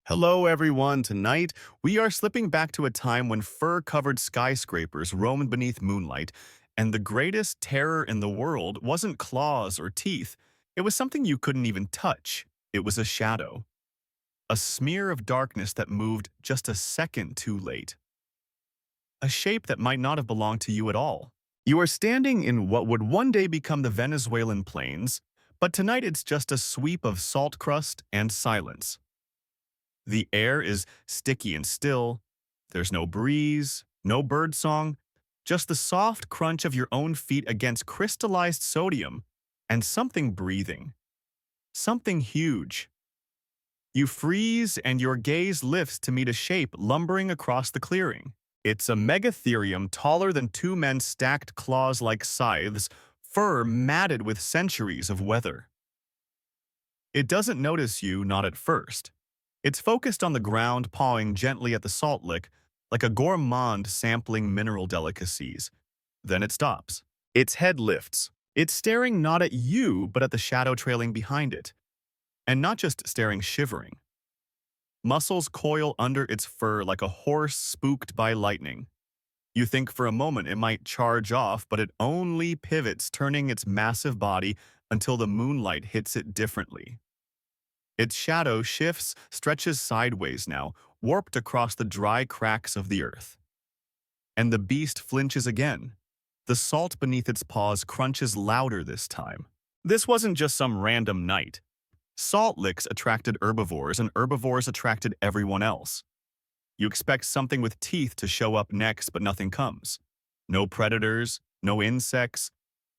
Hello, everyone. Tonight, we are slipping back to a time when fur-covered skyscrapers roamed beneath moonlight, and the greatest terror in the world wasn't claws or teeth. It was something you couldn't even touch. It was a shadow, a smear of darkness that moved just a second too late, a shape that might not have belonged to you at all. You are standing in what would one day become the Venezuelan plains, but tonight it's just a sweep of salt crust and silence. The air is sticky and still. There's no breeze, no birdsong, just the soft crunch of your own feet against crystallized sodium and something breathing. Something huge. You freeze and your gaze lifts to meet a shape lumbering across the clearing. It's a Megatherium taller than two men's stacked claws like scythes, fur matted with centuries of weather. It doesn't notice you, not at first. It's focused on the ground, pawing gently at the salt lick, like a gourmand sampling mineral delicacies. Then it stops. Its head lifts. It's staring not at you, but at the shadow trailing behind it. And not just staring, shivering. Muscles coil under its fur like a horse spooked by lightning. You think for a moment it might charge off, but it only pivots, turning its massive body until the moonlight hits it differently. Its shadow shifts, stretches sideways now, warped across the dry cracks of the earth. And the beast flinches again. The salt beneath its paws crunches louder this time. This wasn't just some random night. Salt licks attracted herbivores, and herbivores attracted everyone else. You expect something with teeth to show up next, but nothing comes. No predators, no insects,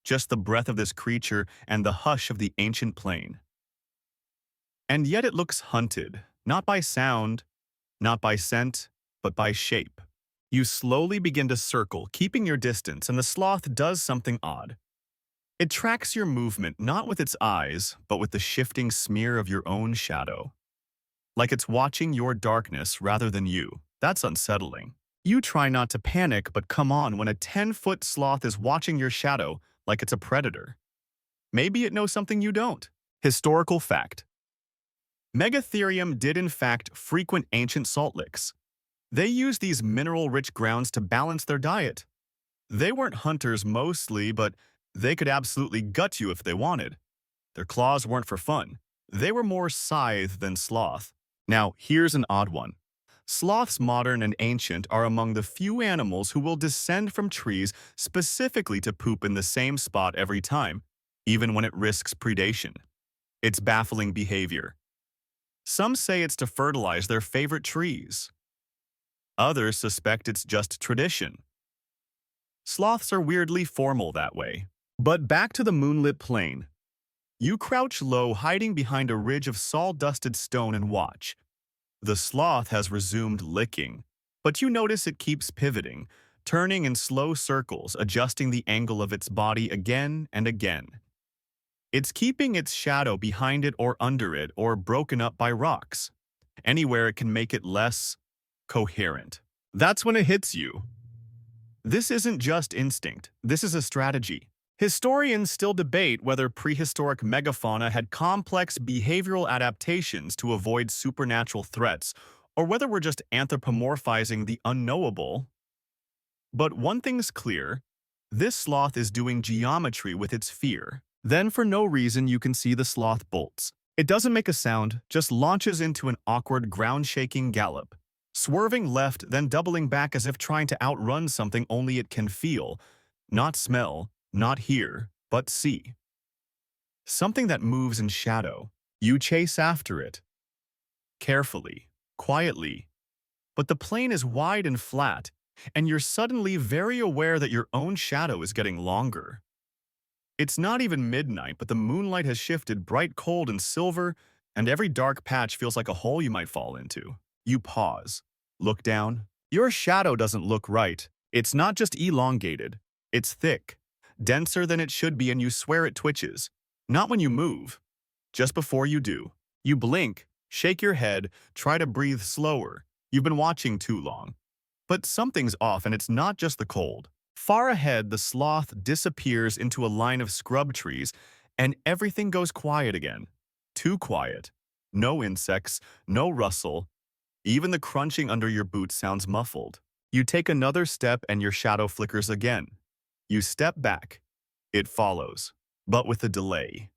just the breath of this creature and the hush of the ancient plain. And yet it looks hunted, not by sound, not by scent, but by shape. You slowly begin to circle, keeping your distance, and the sloth does something odd. It tracks your movement not with its eyes, but with the shifting smear of your own shadow. Like it's watching your darkness rather than you. That's unsettling. You try not to panic, but come on when a 10-foot sloth is watching your shadow like it's a predator. Maybe it knows something you don't. Historical fact. Megatherium did in fact frequent ancient salt licks. They used these mineral-rich grounds to balance their diet. They weren't hunters mostly, but they could absolutely gut you if they wanted. Their claws weren't for fun. They were more scythe than sloth. Now, here's an odd one. Sloths, modern and ancient, are among the few animals who will descend from trees specifically to poop in the same spot every time, even when it risks predation. It's baffling behavior. Some say it's to fertilize their favorite trees. Others suspect it's just tradition. Sloths are weirdly formal that way. But back to the moonlit plain. You crouch low, hiding behind a ridge of sawdusted stone and watch. The sloth has resumed licking, but you notice it keeps pivoting, turning in slow circles, adjusting the angle of its body again and again. It's keeping its shadow behind it or under it or broken up by rocks, anywhere it can make it less coherent. That's when it hits you. This isn't just instinct, this is a strategy. Historians still debate whether prehistoric megafauna had complex behavioral adaptations to avoid supernatural threats, or whether we're just anthropomorphizing the unknowable. But one thing's clear, this sloth is doing geometry with its fear. Then for no reason you can see the sloth bolts. It doesn't make a sound, just launches into an awkward ground-shaking gallop, swerving left, then doubling back as if trying to outrun something only it can feel, not smell, not hear, but see. Something that moves in shadow. You chase after it. Carefully, quietly. But the plain is wide and flat, and you're suddenly very aware that your own shadow is getting longer. It's not even midnight, but the moonlight has shifted bright cold and silver, and every dark patch feels like a hole you might fall into. You pause. Look down. Your shadow doesn't look right. It's not just elongated. It's thick, denser than it should be, and you swear it twitches. Not when you move. Just before you do. You blink, shake your head, try to breathe slower. You've been watching too long. But something's off, and it's not just the cold. Far ahead, the sloth disappears into a line of scrub trees, and everything goes quiet again. Too quiet. No insects, no rustle, Even the crunching under your boots sounds muffled. You take another step and your shadow flickers again. You step back. It follows, but with a delay.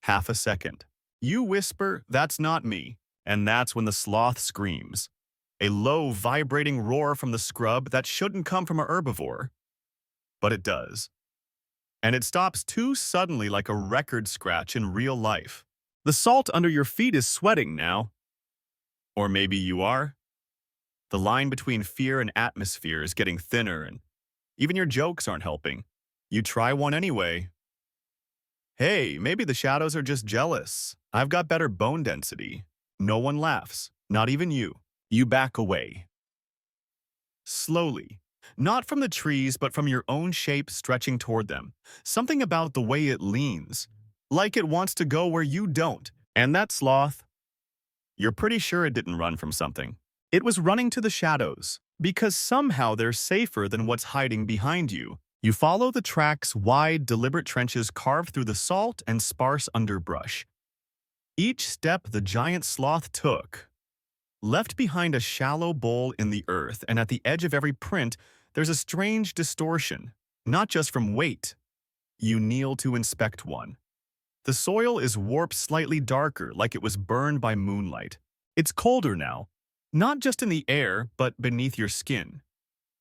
Half a second. You whisper, "That's not me." And that's when the sloth screams. A low, vibrating roar from the scrub that shouldn't come from a herbivore. But it does. And it stops too suddenly like a record scratch in real life. The salt under your feet is sweating now. Or maybe you are. The line between fear and atmosphere is getting thinner, and even your jokes aren't helping. You try one anyway. "Hey, maybe the shadows are just jealous. I've got better bone density." No one laughs, not even you. You back away. Slowly. Not from the trees, but from your own shape stretching toward them. Something about the way it leans. Like it wants to go where you don't. And that sloth, you're pretty sure it didn't run from something. It was running to the shadows, because somehow they're safer than what's hiding behind you. You follow the track's wide, deliberate trenches carved through the salt and sparse underbrush. Each step the giant sloth took left behind a shallow bowl in the earth, and at the edge of every print, there's a strange distortion, not just from weight. You kneel to inspect one. The soil is warped slightly darker, like it was burned by moonlight. It's colder now, not just in the air, but beneath your skin.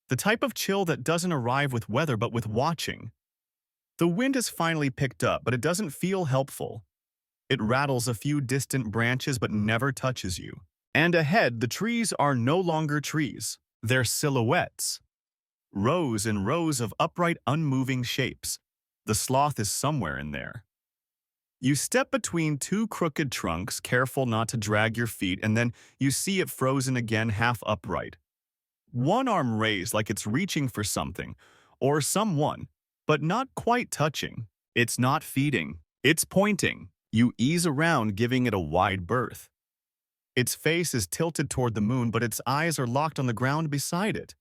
The type of chill that doesn't arrive with weather, but with watching. The wind has finally picked up, but it doesn't feel helpful. It rattles a few distant branches, but never touches you. And ahead, the trees are no longer trees. They're silhouettes. Rows and rows of upright, unmoving shapes. The sloth is somewhere in there. You step between two crooked trunks, careful not to drag your feet, and then you see it frozen again, half upright. One arm raised like it's reaching for something, or someone, but not quite touching. It's not feeding. It's pointing. You ease around, giving it a wide berth. Its face is tilted toward the moon, but its eyes are locked on the ground beside it.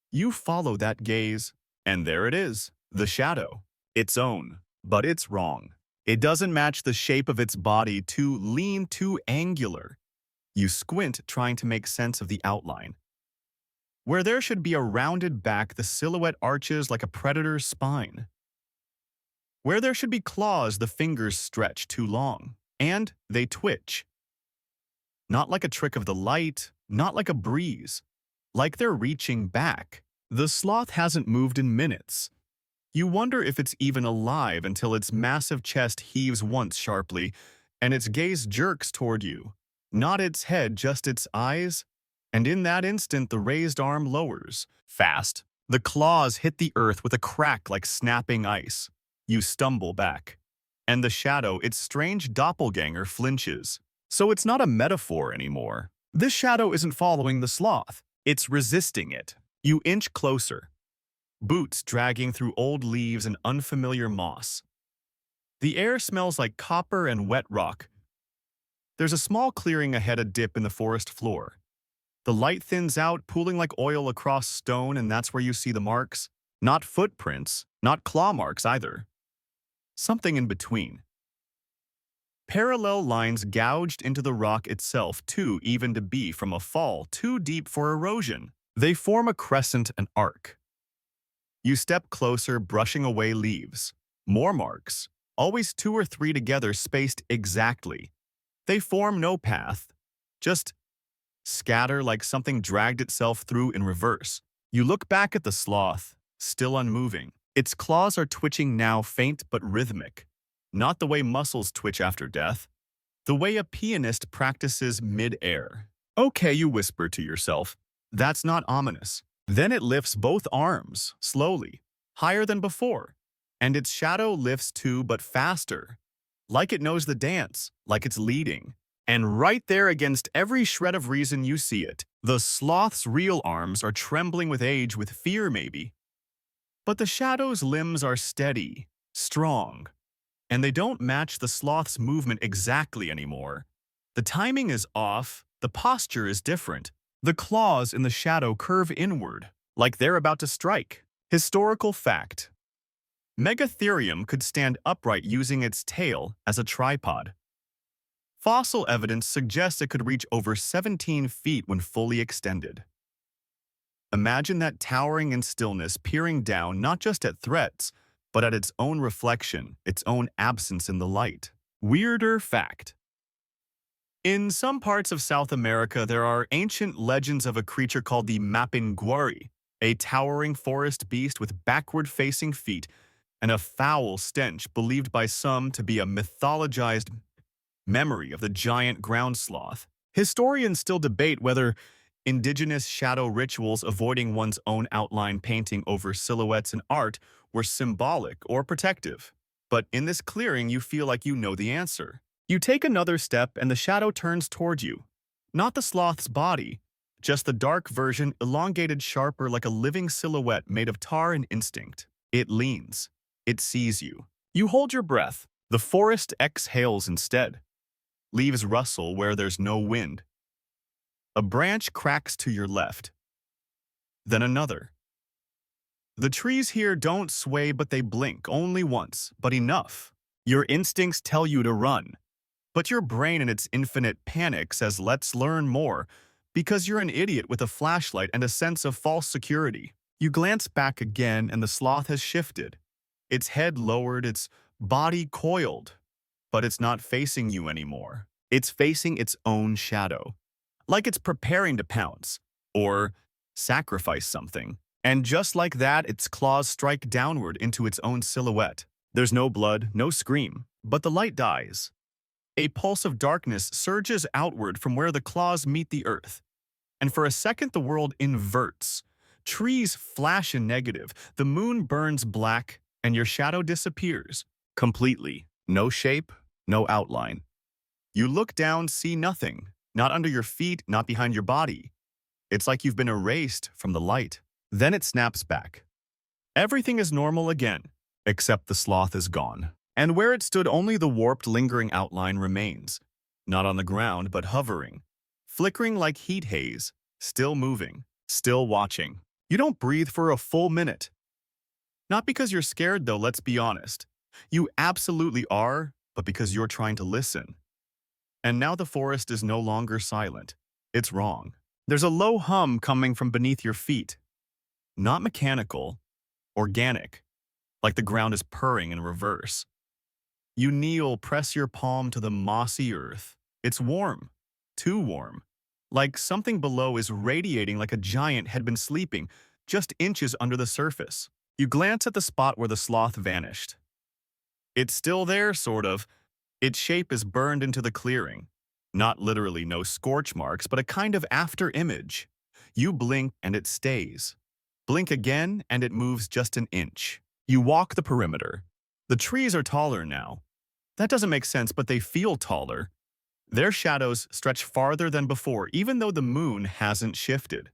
You follow that gaze, and there it is, the shadow. Its own, but it's wrong. It doesn't match the shape of its body, too lean, too angular. You squint, trying to make sense of the outline. Where there should be a rounded back, the silhouette arches like a predator's spine. Where there should be claws, the fingers stretch too long, and they twitch. Not like a trick of the light, not like a breeze, like they're reaching back. The sloth hasn't moved in minutes. You wonder if it's even alive until its massive chest heaves once sharply, and its gaze jerks toward you. Not its head, just its eyes. And in that instant, the raised arm lowers. Fast. The claws hit the earth with a crack like snapping ice. You stumble back. And the shadow, its strange doppelganger, flinches. So it's not a metaphor anymore. This shadow isn't following the sloth. It's resisting it. You inch closer. Boots dragging through old leaves and unfamiliar moss. The air smells like copper and wet rock. There's a small clearing ahead, a dip in the forest floor. The light thins out, pooling like oil across stone, and that's where you see the marks. Not footprints, not claw marks either. Something in between. Parallel lines gouged into the rock itself, too even to be from a fall, too deep for erosion. They form a crescent, an arc. You step closer, brushing away leaves. More marks, always 2 or 3 together, spaced exactly. They form no path, just scatter like something dragged itself through in reverse. You look back at the sloth, still unmoving. Its claws are twitching now, faint but rhythmic. Not the way muscles twitch after death. The way a pianist practices mid-air. Okay, you whisper to yourself. That's not ominous. Then it lifts both arms, slowly, higher than before. And its shadow lifts too, but faster. Like it knows the dance, like it's leading. And right there against every shred of reason you see it, the sloth's real arms are trembling with age, with fear maybe. But the shadow's limbs are steady, strong. And they don't match the sloth's movement exactly anymore. The timing is off, the posture is different. The claws in the shadow curve inward, like they're about to strike. Historical fact. Megatherium could stand upright using its tail as a tripod. Fossil evidence suggests it could reach over 17 feet when fully extended. Imagine that towering in stillness, peering down not just at threats, but at its own reflection, its own absence in the light. Weirder fact. In some parts of South America, there are ancient legends of a creature called the mapinguari, a towering forest beast with backward-facing feet and a foul stench believed by some to be a mythologized memory of the giant ground sloth. Historians still debate whether indigenous shadow rituals avoiding one's own outline painting over silhouettes in art were symbolic or protective. But in this clearing, you feel like you know the answer. You take another step and the shadow turns toward you. Not the sloth's body, just the dark version elongated sharper like a living silhouette made of tar and instinct. It leans. It sees you. You hold your breath. The forest exhales instead. Leaves rustle where there's no wind. A branch cracks to your left. Then another. The trees here don't sway, but they blink only once, but enough. Your instincts tell you to run. But your brain in its infinite panic says, let's learn more, because you're an idiot with a flashlight and a sense of false security. You glance back again and the sloth has shifted. Its head lowered, its body coiled. But it's not facing you anymore. It's facing its own shadow. Like it's preparing to pounce, or sacrifice something. And just like that, its claws strike downward into its own silhouette. There's no blood, no scream, but the light dies. A pulse of darkness surges outward from where the claws meet the earth. And for a second, the world inverts. Trees flash in negative, the moon burns black, and your shadow disappears. Completely. No shape, no outline. You look down, see nothing. Not under your feet, not behind your body. It's like you've been erased from the light. Then it snaps back. Everything is normal again, except the sloth is gone. And where it stood, only the warped, lingering outline remains. Not on the ground, but hovering. Flickering like heat haze. Still moving. Still watching. You don't breathe for a full minute. Not because you're scared, though, let's be honest. You absolutely are, but because you're trying to listen. And now the forest is no longer silent. It's wrong. There's a low hum coming from beneath your feet. Not mechanical, organic, like the ground is purring in reverse. You kneel, press your palm to the mossy earth. It's warm, too warm. Like something below is radiating like a giant had been sleeping, just inches under the surface. You glance at the spot where the sloth vanished. It's still there, sort of. Its shape is burned into the clearing. Not literally no scorch marks, but a kind of after-image. You blink and it stays. Blink again and it moves just an inch. You walk the perimeter. The trees are taller now. That doesn't make sense, but they feel taller. Their shadows stretch farther than before, even though the moon hasn't shifted.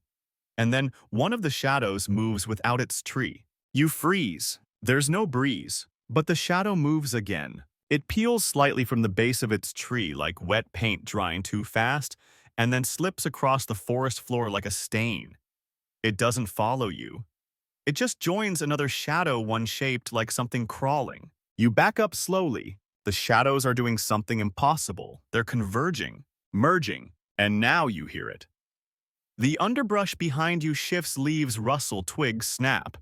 And then one of the shadows moves without its tree. You freeze. There's no breeze, but the shadow moves again. It peels slightly from the base of its tree like wet paint drying too fast, and then slips across the forest floor like a stain. It doesn't follow you. It just joins another shadow, one shaped like something crawling. You back up slowly. The shadows are doing something impossible. They're converging, merging, and now you hear it. The underbrush behind you shifts, leaves rustle, twigs snap.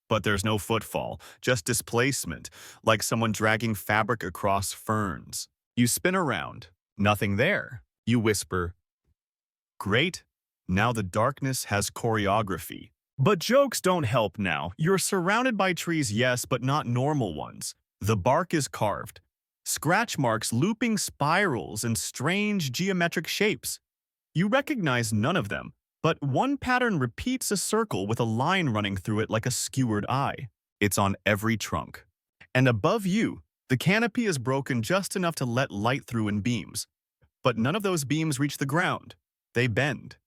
But there's no footfall, just displacement, like someone dragging fabric across ferns. You spin around. Nothing there. You whisper, "Great, now the darkness has choreography." But jokes don't help now. You're surrounded by trees, yes, but not normal ones. The bark is carved. Scratch marks, looping spirals, and strange geometric shapes. You recognize none of them, but one pattern repeats a circle with a line running through it like a skewered eye. It's on every trunk. And above you, the canopy is broken just enough to let light through in beams. But none of those beams reach the ground. They bend.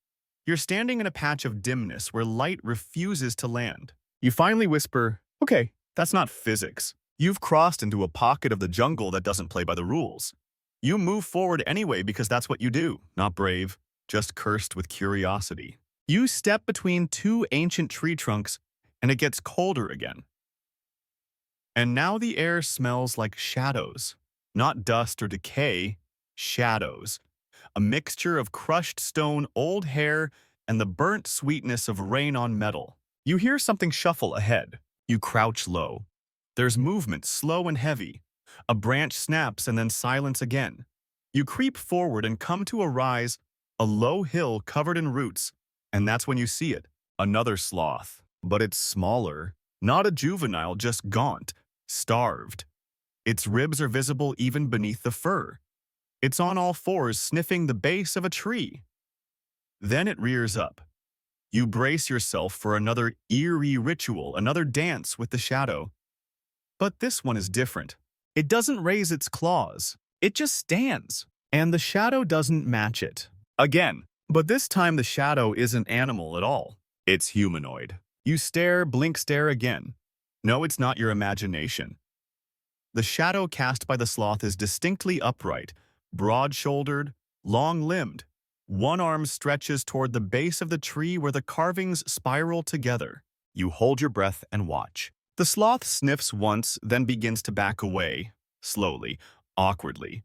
You're standing in a patch of dimness where light refuses to land. You finally whisper, "Okay, that's not physics." You've crossed into a pocket of the jungle that doesn't play by the rules. You move forward anyway because that's what you do. Not brave, just cursed with curiosity. You step between two ancient tree trunks, and it gets colder again. And now the air smells like shadows. Not dust or decay, shadows, a mixture of crushed stone, old hair, and the burnt sweetness of rain on metal. You hear something shuffle ahead. You crouch low. There's movement, slow and heavy. A branch snaps and then silence again. You creep forward and come to a rise, a low hill covered in roots, and that's when you see it. Another sloth. But it's smaller. Not a juvenile, just gaunt, starved. Its ribs are visible even beneath the fur. It's on all fours, sniffing the base of a tree. Then it rears up. You brace yourself for another eerie ritual, another dance with the shadow. But this one is different. It doesn't raise its claws. It just stands. And the shadow doesn't match it. Again. But this time the shadow isn't animal at all. It's humanoid. You stare, blink, stare again. No, it's not your imagination. The shadow cast by the sloth is distinctly upright, broad-shouldered, long-limbed. One arm stretches toward the base of the tree where the carvings spiral together. You hold your breath and watch. The sloth sniffs once, then begins to back away, slowly, awkwardly,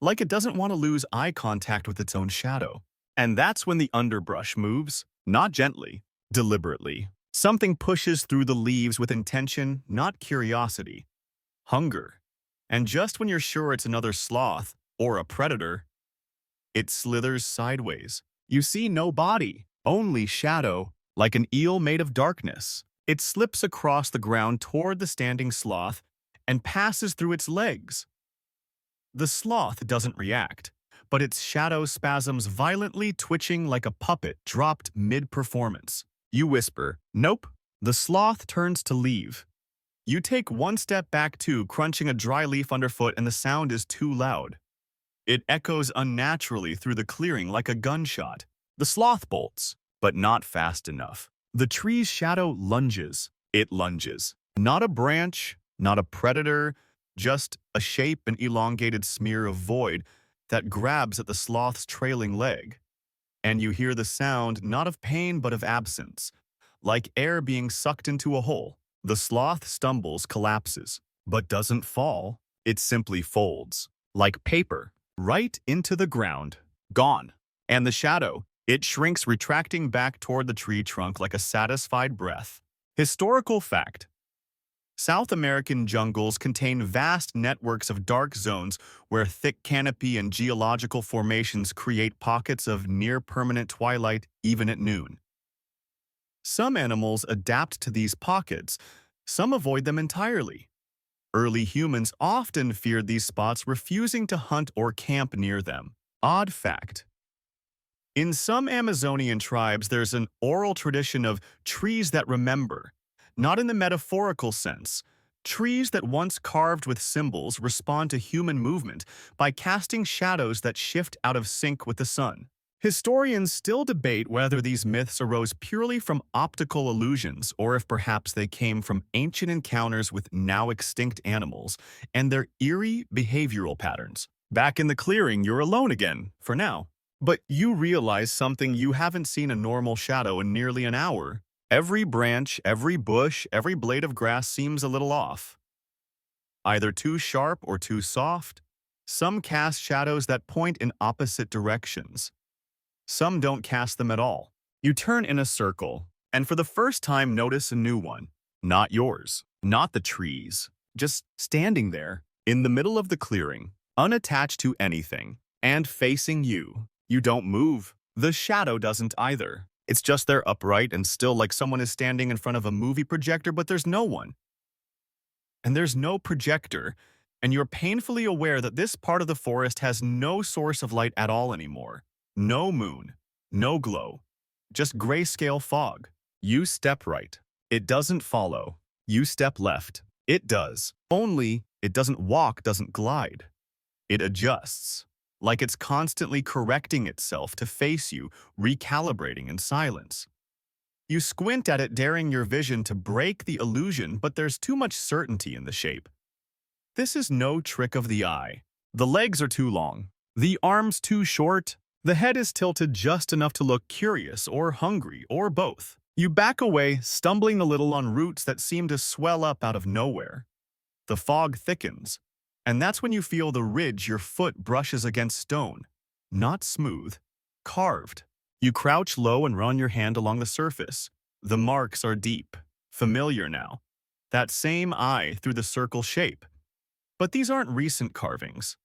like it doesn't want to lose eye contact with its own shadow. And that's when the underbrush moves, not gently, deliberately. Something pushes through the leaves with intention, not curiosity. Hunger. And just when you're sure it's another sloth, or a predator, it slithers sideways. You see no body, only shadow, like an eel made of darkness. It slips across the ground toward the standing sloth and passes through its legs. The sloth doesn't react, but its shadow spasms violently, twitching like a puppet dropped mid-performance. You whisper, "Nope." The sloth turns to leave. You take one step back too, crunching a dry leaf underfoot, and the sound is too loud. It echoes unnaturally through the clearing like a gunshot. The sloth bolts, but not fast enough. The tree's shadow lunges. It lunges. Not a branch, not a predator, just a shape, an elongated smear of void that grabs at the sloth's trailing leg. And you hear the sound not of pain but of absence, like air being sucked into a hole. The sloth stumbles, collapses, but doesn't fall. It simply folds, like paper, right into the ground. Gone. And the shadow, it shrinks, retracting back toward the tree trunk like a satisfied breath. Historical fact. South American jungles contain vast networks of dark zones where thick canopy and geological formations create pockets of near-permanent twilight even at noon. Some animals adapt to these pockets, some avoid them entirely. Early humans often feared these spots, refusing to hunt or camp near them. Odd fact. In some Amazonian tribes, there's an oral tradition of trees that remember, not in the metaphorical sense. Trees that once carved with symbols respond to human movement by casting shadows that shift out of sync with the sun. Historians still debate whether these myths arose purely from optical illusions or if perhaps they came from ancient encounters with now extinct animals and their eerie behavioral patterns. Back in the clearing, you're alone again, for now. But you realize something: you haven't seen a normal shadow in nearly an hour. Every branch, every bush, every blade of grass seems a little off. Either too sharp or too soft. Some cast shadows that point in opposite directions. Some don't cast them at all. You turn in a circle, and for the first time notice a new one. Not yours, not the trees, just standing there, in the middle of the clearing, unattached to anything, and facing you. You don't move. The shadow doesn't either. It's just there, upright and still, like someone is standing in front of a movie projector, but there's no one. And there's no projector, and you're painfully aware that this part of the forest has no source of light at all anymore. No moon, no glow, just grayscale fog. You step right. It doesn't follow. You step left. It does. Only it doesn't walk, doesn't glide. It adjusts, like it's constantly correcting itself to face you, recalibrating in silence. You squint at it, daring your vision to break the illusion, but there's too much certainty in the shape. This is no trick of the eye. The legs are too long, the arms too short. The head is tilted just enough to look curious or hungry or both. You back away, stumbling a little on roots that seem to swell up out of nowhere. The fog thickens, And that's when you feel the ridge your foot brushes against stone. Not smooth, carved. You crouch low and run your hand along the surface. The marks are deep, familiar now. That same eye through the circle shape. But these aren't recent carvings.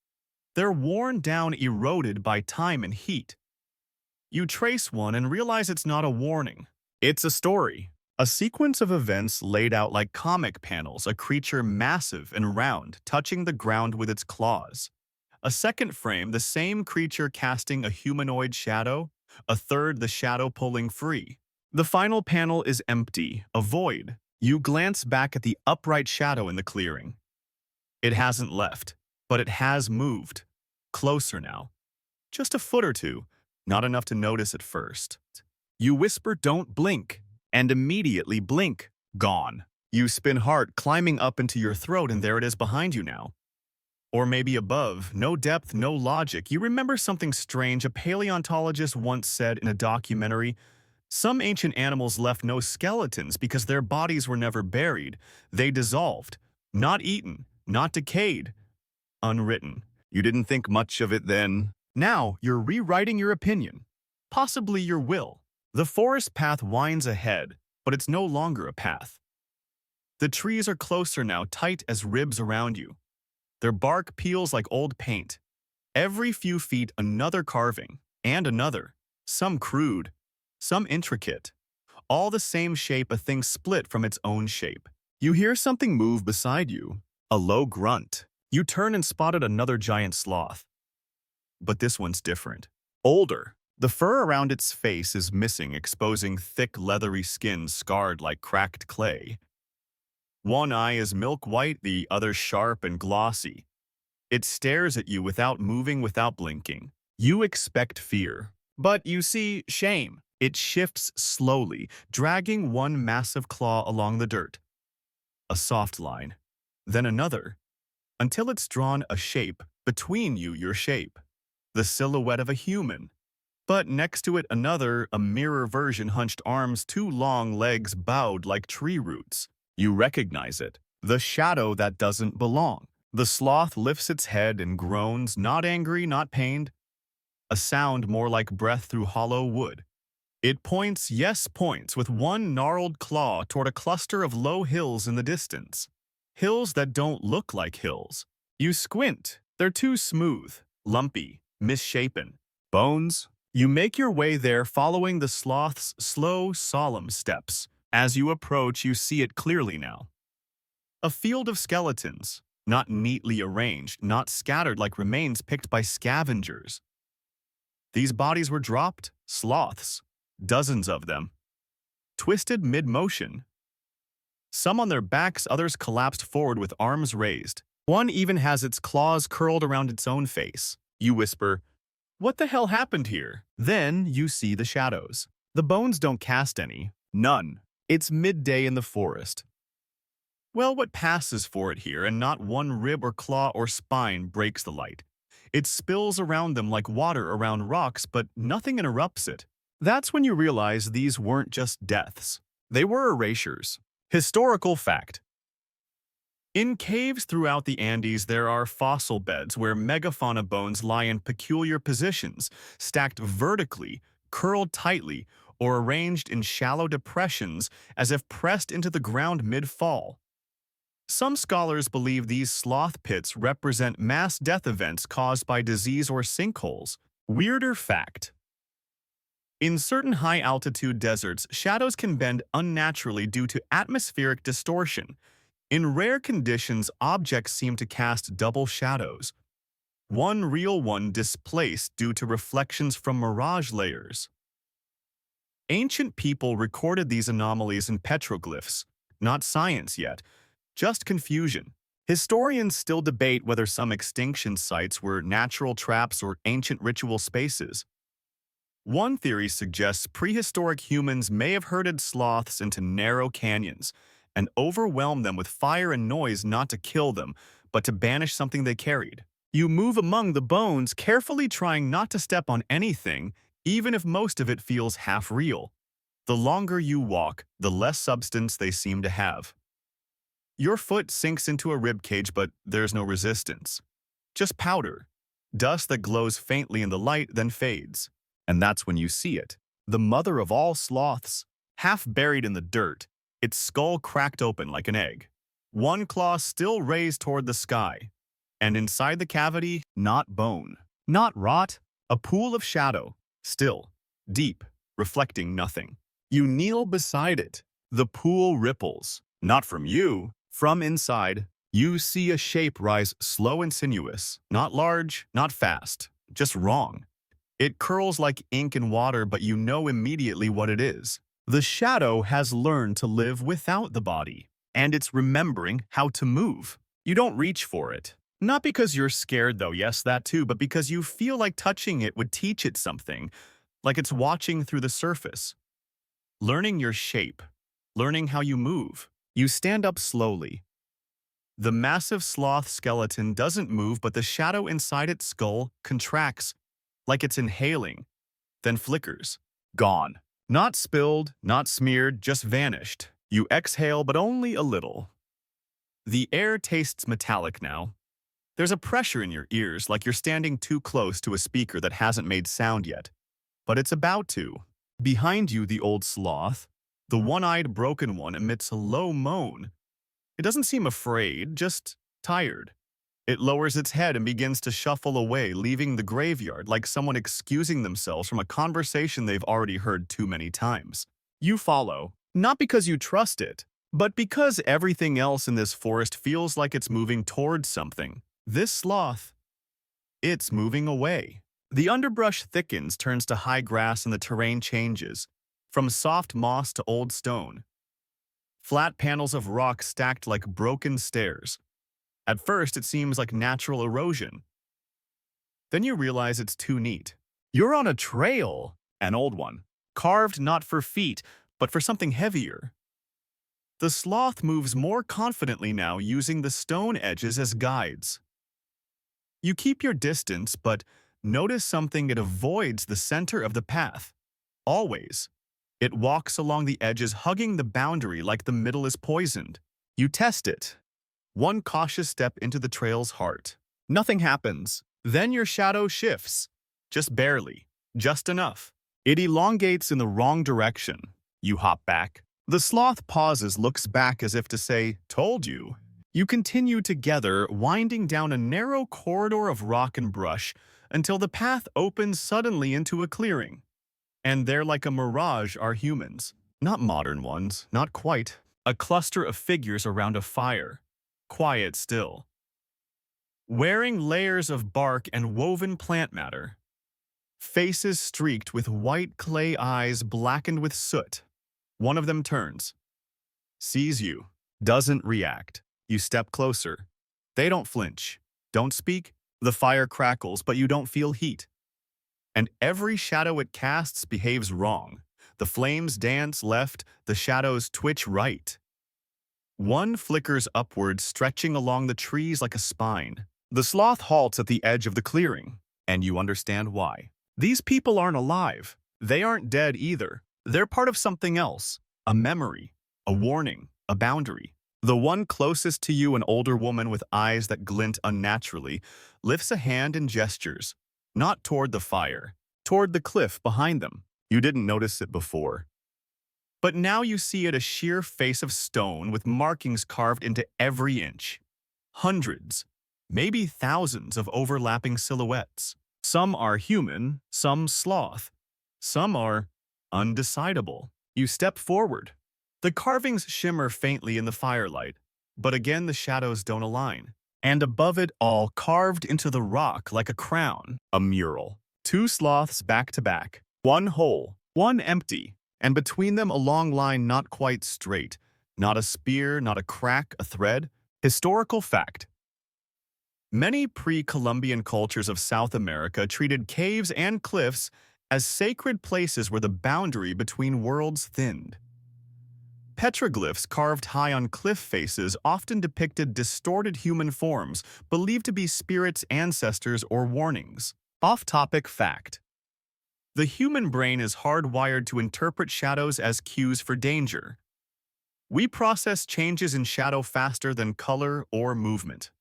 They're worn down, eroded by time and heat. You trace one and realize it's not a warning. It's a story. A sequence of events laid out like comic panels, a creature massive and round, touching the ground with its claws. A second frame, the same creature casting a humanoid shadow. A third, the shadow pulling free. The final panel is empty, a void. You glance back at the upright shadow in the clearing. It hasn't left, but it has moved. Closer now. Just a foot or two, not enough to notice at first. You whisper, "Don't blink," and immediately blink. Gone. You spin hard, climbing up into your throat, and there it is behind you now. Or maybe above, no depth, no logic. You remember something strange a paleontologist once said in a documentary. Some ancient animals left no skeletons because their bodies were never buried. They dissolved. Not eaten, not decayed. Unwritten. You didn't think much of it then. Now you're rewriting your opinion. Possibly your will. The forest path winds ahead, but it's no longer a path. The trees are closer now, tight as ribs around you. Their bark peels like old paint. Every few feet, another carving, and another. Some crude, some intricate. All the same shape, a thing split from its own shape. You hear something move beside you, a low grunt. You turn and spotted another giant sloth. But this one's different. Older. The fur around its face is missing, exposing thick, leathery skin scarred like cracked clay. One eye is milk white, the other sharp and glossy. It stares at you without moving, without blinking. You expect fear, but you see shame. It shifts slowly, dragging one massive claw along the dirt. A soft line, then another, until it's drawn a shape between you, your shape. The silhouette of a human. But next to it another, a mirror version, hunched arms, two long legs bowed like tree roots. You recognize it. The shadow that doesn't belong. The sloth lifts its head and groans, not angry, not pained. A sound more like breath through hollow wood. It points, yes, points, with one gnarled claw toward a cluster of low hills in the distance. Hills that don't look like hills. You squint. They're too smooth, lumpy, misshapen. Bones? You make your way there, following the sloth's slow, solemn steps. As you approach, you see it clearly now. A field of skeletons, not neatly arranged, not scattered like remains picked by scavengers. These bodies were dropped, sloths, dozens of them, twisted mid-motion. Some on their backs, others collapsed forward with arms raised. One even has its claws curled around its own face. You whisper, "What the hell happened here?" Then you see the shadows. The bones don't cast any. None. It's midday in the forest. Well, what passes for it here, and not one rib or claw or spine breaks the light. It spills around them like water around rocks, but nothing interrupts it. That's when you realize these weren't just deaths. They were erasures. Historical fact. In caves throughout the Andes, there are fossil beds where megafauna bones lie in peculiar positions, stacked vertically, curled tightly, or arranged in shallow depressions as if pressed into the ground mid-fall. Some scholars believe these sloth pits represent mass death events caused by disease or sinkholes. Weirder fact. In certain high-altitude deserts, shadows can bend unnaturally due to atmospheric distortion. In rare conditions, objects seem to cast double shadows. One real one displaced due to reflections from mirage layers. Ancient people recorded these anomalies in petroglyphs. Not science yet, just confusion. Historians still debate whether some extinction sites were natural traps or ancient ritual spaces. One theory suggests prehistoric humans may have herded sloths into narrow canyons and overwhelmed them with fire and noise, not to kill them, but to banish something they carried. You move among the bones, carefully trying not to step on anything, even if most of it feels half real. The longer you walk, the less substance they seem to have. Your foot sinks into a rib cage, but there's no resistance. Just powder. Dust that glows faintly in the light, then fades. And that's when you see it. The mother of all sloths, half buried in the dirt, its skull cracked open like an egg. One claw still raised toward the sky. And inside the cavity, not bone, not rot, a pool of shadow, still, deep, reflecting nothing. You kneel beside it. The pool ripples, not from you, from inside. You see a shape rise slow and sinuous, not large, not fast, just wrong. It curls like ink in water, but you know immediately what it is. The shadow has learned to live without the body, and it's remembering how to move. You don't reach for it. Not because you're scared, though, yes, that too, but because you feel like touching it would teach it something, like it's watching through the surface. Learning your shape, learning how you move. You stand up slowly. The massive sloth skeleton doesn't move, but the shadow inside its skull contracts, like it's inhaling, then flickers. Gone. Not spilled, not smeared, just vanished. You exhale, but only a little. The air tastes metallic now. There's a pressure in your ears, like you're standing too close to a speaker that hasn't made sound yet. But it's about to. Behind you, the old sloth, the one-eyed broken one, emits a low moan. It doesn't seem afraid, just tired. It lowers its head and begins to shuffle away, leaving the graveyard like someone excusing themselves from a conversation they've already heard too many times. You follow, not because you trust it, but because everything else in this forest feels like it's moving towards something. This sloth, it's moving away. The underbrush thickens, turns to high grass, and the terrain changes, from soft moss to old stone. Flat panels of rock stacked like broken stairs. At first, it seems like natural erosion. Then you realize it's too neat. You're on a trail, an old one, carved not for feet, but for something heavier. The sloth moves more confidently now, using the stone edges as guides. You keep your distance, but notice something: it avoids the center of the path. Always. It walks along the edges, hugging the boundary like the middle is poisoned. You test it. One cautious step into the trail's heart. Nothing happens. Then your shadow shifts. Just barely. Just enough. It elongates in the wrong direction. You hop back. The sloth pauses, looks back as if to say, "Told you." You continue together, winding down a narrow corridor of rock and brush until the path opens suddenly into a clearing. And there, like a mirage, are humans. Not modern ones, not quite. A cluster of figures around a fire. Quiet still. Wearing layers of bark and woven plant matter. Faces streaked with white clay eyes blackened with soot. One of them turns. Sees you. Doesn't react. You step closer. They don't flinch. Don't speak. The fire crackles, but you don't feel heat. And every shadow it casts behaves wrong. The flames dance left, the shadows twitch right. One flickers upward, stretching along the trees like a spine. The sloth halts at the edge of the clearing, and you understand why. These people aren't alive. They aren't dead either. They're part of something else. A memory, a warning, a boundary. The one closest to you, an older woman with eyes that glint unnaturally, lifts a hand and gestures. Not toward the fire, toward the cliff behind them. You didn't notice it before. But now you see it, a sheer face of stone with markings carved into every inch. Hundreds, maybe thousands of overlapping silhouettes. Some are human, some sloth. Some are undecidable. You step forward. The carvings shimmer faintly in the firelight, but again the shadows don't align. And above it all, carved into the rock like a crown, a mural. Two sloths back to back, one whole, one empty, and between them a long line not quite straight. Not a spear, not a crack, a thread. Historical fact. Many pre-Columbian cultures of South America treated caves and cliffs as sacred places where the boundary between worlds thinned. Petroglyphs carved high on cliff faces often depicted distorted human forms, believed to be spirits, ancestors, or warnings. Off-topic fact. The human brain is hardwired to interpret shadows as cues for danger. We process changes in shadow faster than color or movement.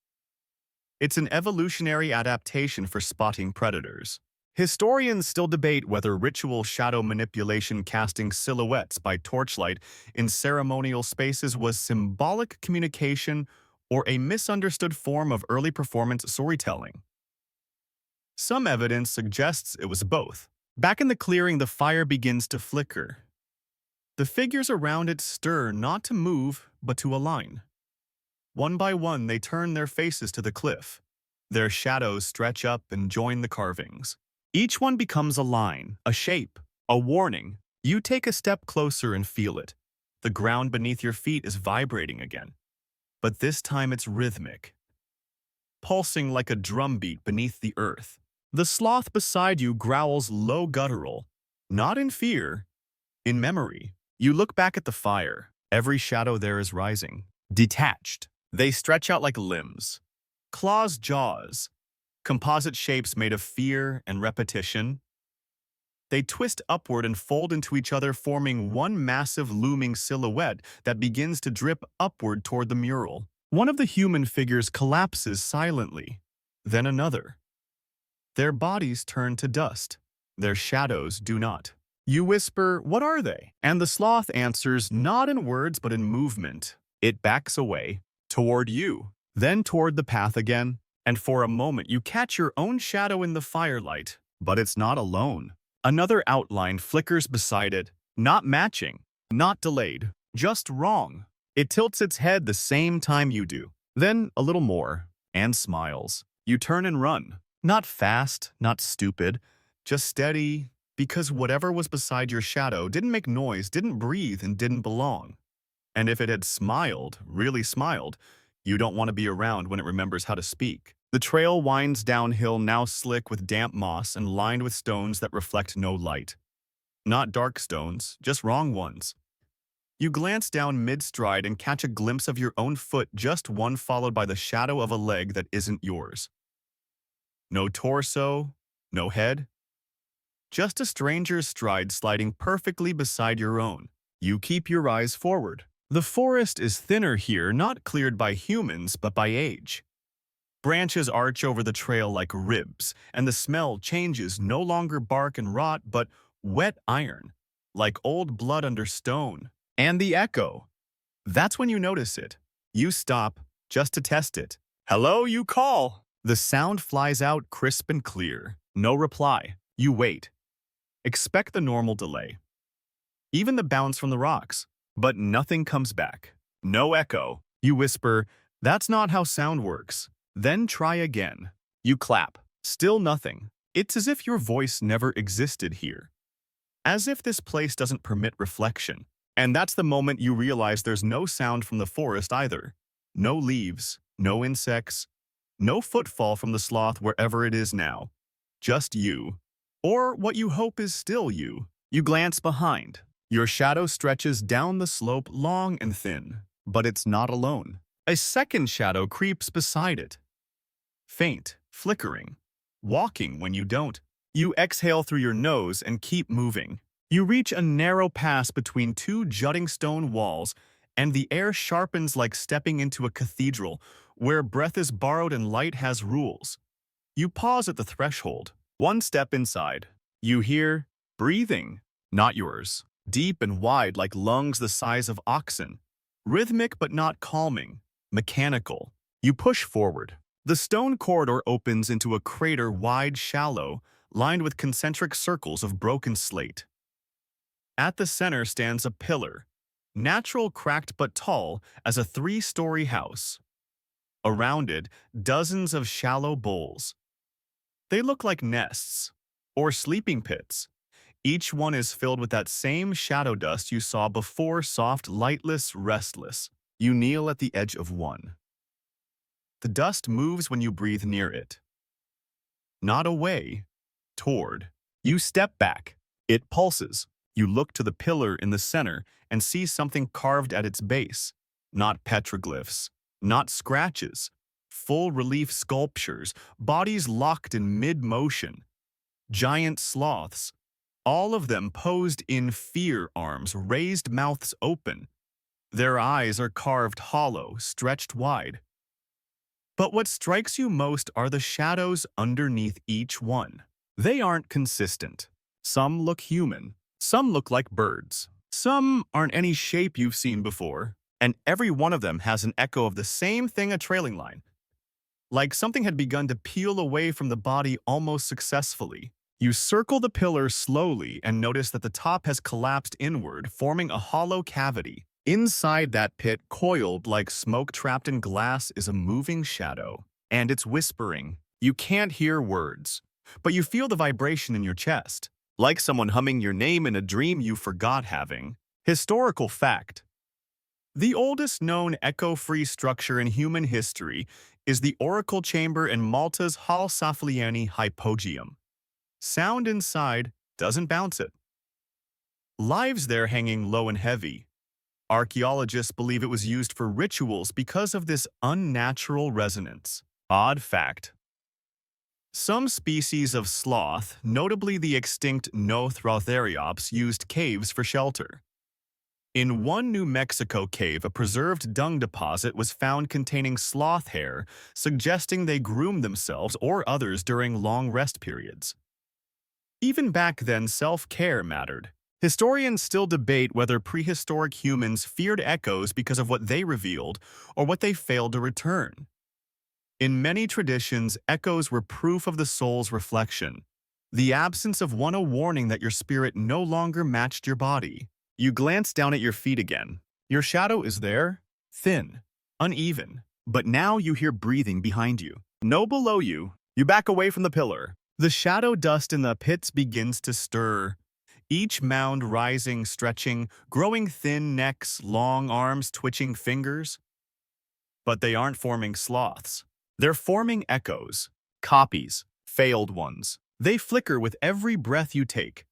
It's an evolutionary adaptation for spotting predators. Historians still debate whether ritual shadow manipulation, casting silhouettes by torchlight in ceremonial spaces, was symbolic communication or a misunderstood form of early performance storytelling. Some evidence suggests it was both. Back in the clearing, the fire begins to flicker. The figures around it stir, not to move, but to align. One by one, they turn their faces to the cliff. Their shadows stretch up and join the carvings. Each one becomes a line, a shape, a warning. You take a step closer and feel it. The ground beneath your feet is vibrating again. But this time it's rhythmic, pulsing like a drumbeat beneath the earth. The sloth beside you growls low guttural, not in fear, in memory. You look back at the fire. Every shadow there is rising, detached. They stretch out like limbs, claws, jaws, composite shapes made of fear and repetition. They twist upward and fold into each other, forming one massive looming silhouette that begins to drip upward toward the mural. One of the human figures collapses silently, then another. Their bodies turn to dust. Their shadows do not. You whisper, "What are they?" And the sloth answers, not in words but in movement. It backs away, toward you, then toward the path again, and for a moment you catch your own shadow in the firelight, but it's not alone. Another outline flickers beside it, not matching, not delayed, just wrong. It tilts its head the same time you do, then a little more, and smiles. You turn and run. Not fast, not stupid, just steady, because whatever was beside your shadow didn't make noise, didn't breathe, and didn't belong. And if it had smiled, really smiled, you don't want to be around when it remembers how to speak. The trail winds downhill, now slick with damp moss and lined with stones that reflect no light. Not dark stones, just wrong ones. You glance down mid-stride and catch a glimpse of your own foot, just one followed by the shadow of a leg that isn't yours. No torso, no head. Just a stranger's stride sliding perfectly beside your own. You keep your eyes forward. The forest is thinner here, not cleared by humans, but by age. Branches arch over the trail like ribs, and the smell changes, no longer bark and rot, but wet iron, like old blood under stone. And the echo. That's when you notice it. You stop, just to test it. "Hello," you call. The sound flies out crisp and clear. No reply. You wait. Expect the normal delay. Even the bounce from the rocks. But nothing comes back. No echo. You whisper, "That's not how sound works." Then try again. You clap. Still nothing. It's as if your voice never existed here. As if this place doesn't permit reflection. And that's the moment you realize there's no sound from the forest either. No leaves, no insects, no footfall from the sloth wherever it is now. Just you. Or what you hope is still you. You glance behind. Your shadow stretches down the slope, long and thin. But it's not alone. A second shadow creeps beside it. Faint, flickering, walking when you don't. You exhale through your nose and keep moving. You reach a narrow pass between two jutting stone walls, and the air sharpens like stepping into a cathedral, where breath is borrowed and light has rules. You pause at the threshold. One step inside. You hear breathing, not yours. Deep and wide like lungs the size of oxen. Rhythmic but not calming. Mechanical. You push forward. The stone corridor opens into a crater wide, shallow, lined with concentric circles of broken slate. At the center stands a pillar, natural, cracked but tall as a 3-story house. Around it, dozens of shallow bowls. They look like nests or sleeping pits. Each one is filled with that same shadow dust you saw before, soft, lightless, restless. You kneel at the edge of one. The dust moves when you breathe near it. Not away, toward. You step back. It pulses. You look to the pillar in the center and see something carved at its base. Not petroglyphs, not scratches. Full relief sculptures, bodies locked in mid-motion. Giant sloths, all of them posed in fear, arms, raised mouths open. Their eyes are carved hollow, stretched wide. But what strikes you most are the shadows underneath each one. They aren't consistent. Some look human. Some look like birds. Some aren't any shape you've seen before. And every one of them has an echo of the same thing, a trailing line. Like something had begun to peel away from the body almost successfully. You circle the pillar slowly and notice that the top has collapsed inward, forming a hollow cavity. Inside that pit, coiled like smoke trapped in glass, is a moving shadow. And it's whispering. You can't hear words, but you feel the vibration in your chest, like someone humming your name in a dream you forgot having. Historical fact. The oldest known echo-free structure in human history is the oracle chamber in Malta's Hal Saflieni hypogeum. Sound inside doesn't bounce it. Lives there hanging low and heavy. Archaeologists believe it was used for rituals because of this unnatural resonance. Odd fact. Some species of sloth, notably the extinct Nothrotheriops, used caves for shelter. In one New Mexico cave, a preserved dung deposit was found containing sloth hair, suggesting they groomed themselves or others during long rest periods. Even back then, self-care mattered. Historians still debate whether prehistoric humans feared echoes because of what they revealed or what they failed to return. In many traditions, echoes were proof of the soul's reflection, the absence of one a warning that your spirit no longer matched your body. You glance down at your feet again. Your shadow is there, thin, uneven, but now you hear breathing behind you. No below you. You back away from the pillar. The shadow dust in the pits begins to stir. Each mound rising, stretching, growing thin necks, long arms, twitching fingers. But they aren't forming sloths. They're forming echoes, copies, failed ones. They flicker with every breath you take,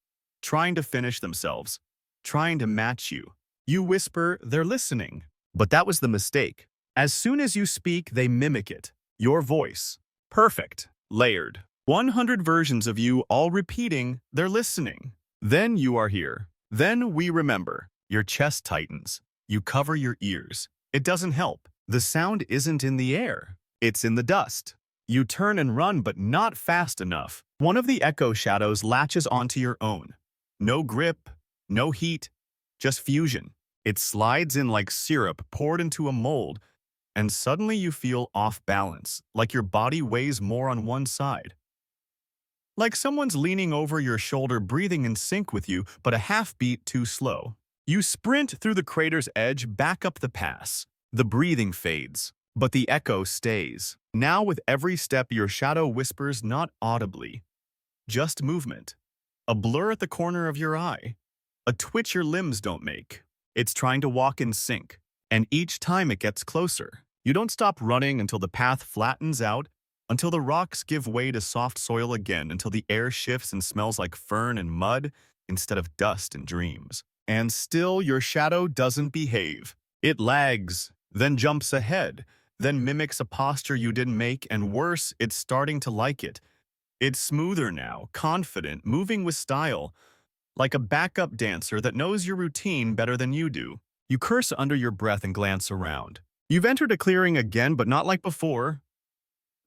trying to finish themselves, trying to match you. You whisper, they're listening. But that was the mistake. As soon as you speak, they mimic it. Your voice. Perfect. Layered. 100 versions of you all repeating, they're listening. Then you are here. Then we remember. Your chest tightens. You cover your ears. It doesn't help. The sound isn't in the air. It's in the dust. You turn and run, but not fast enough. One of the echo shadows latches onto your own. No grip, no heat, just fusion. It slides in like syrup poured into a mold, and suddenly you feel off balance, like your body weighs more on one side. Like someone's leaning over your shoulder, breathing in sync with you, but a half beat too slow. You sprint through the crater's edge, back up the pass. The breathing fades, but the echo stays. Now with every step, your shadow whispers not audibly, just movement. A blur at the corner of your eye. A twitch your limbs don't make. It's trying to walk in sync, and each time it gets closer. You don't stop running until the path flattens out, until the rocks give way to soft soil again, until the air shifts and smells like fern and mud instead of dust and dreams. And still your shadow doesn't behave. It lags, then jumps ahead, then mimics a posture you didn't make, and worse, it's starting to like it. It's smoother now, confident, moving with style, like a backup dancer that knows your routine better than you do. You curse under your breath and glance around. You've entered a clearing again, but not like before.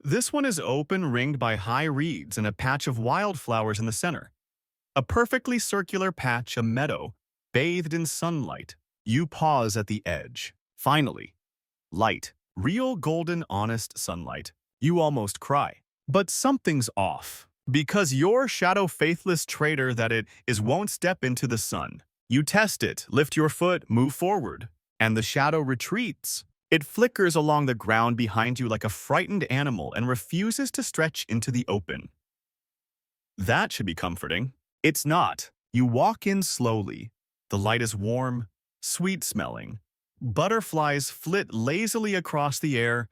This one is open, ringed by high reeds and a patch of wildflowers in the center. A perfectly circular patch, a meadow, bathed in sunlight. You pause at the edge. Finally. Light. Real golden, honest sunlight. You almost cry. But something's off. Because your shadow faithless traitor that it is won't step into the sun. You test it, lift your foot, move forward. And the shadow retreats. It flickers along the ground behind you like a frightened animal and refuses to stretch into the open. That should be comforting. It's not. You walk in slowly. The light is warm, sweet-smelling. Butterflies flit lazily across the air.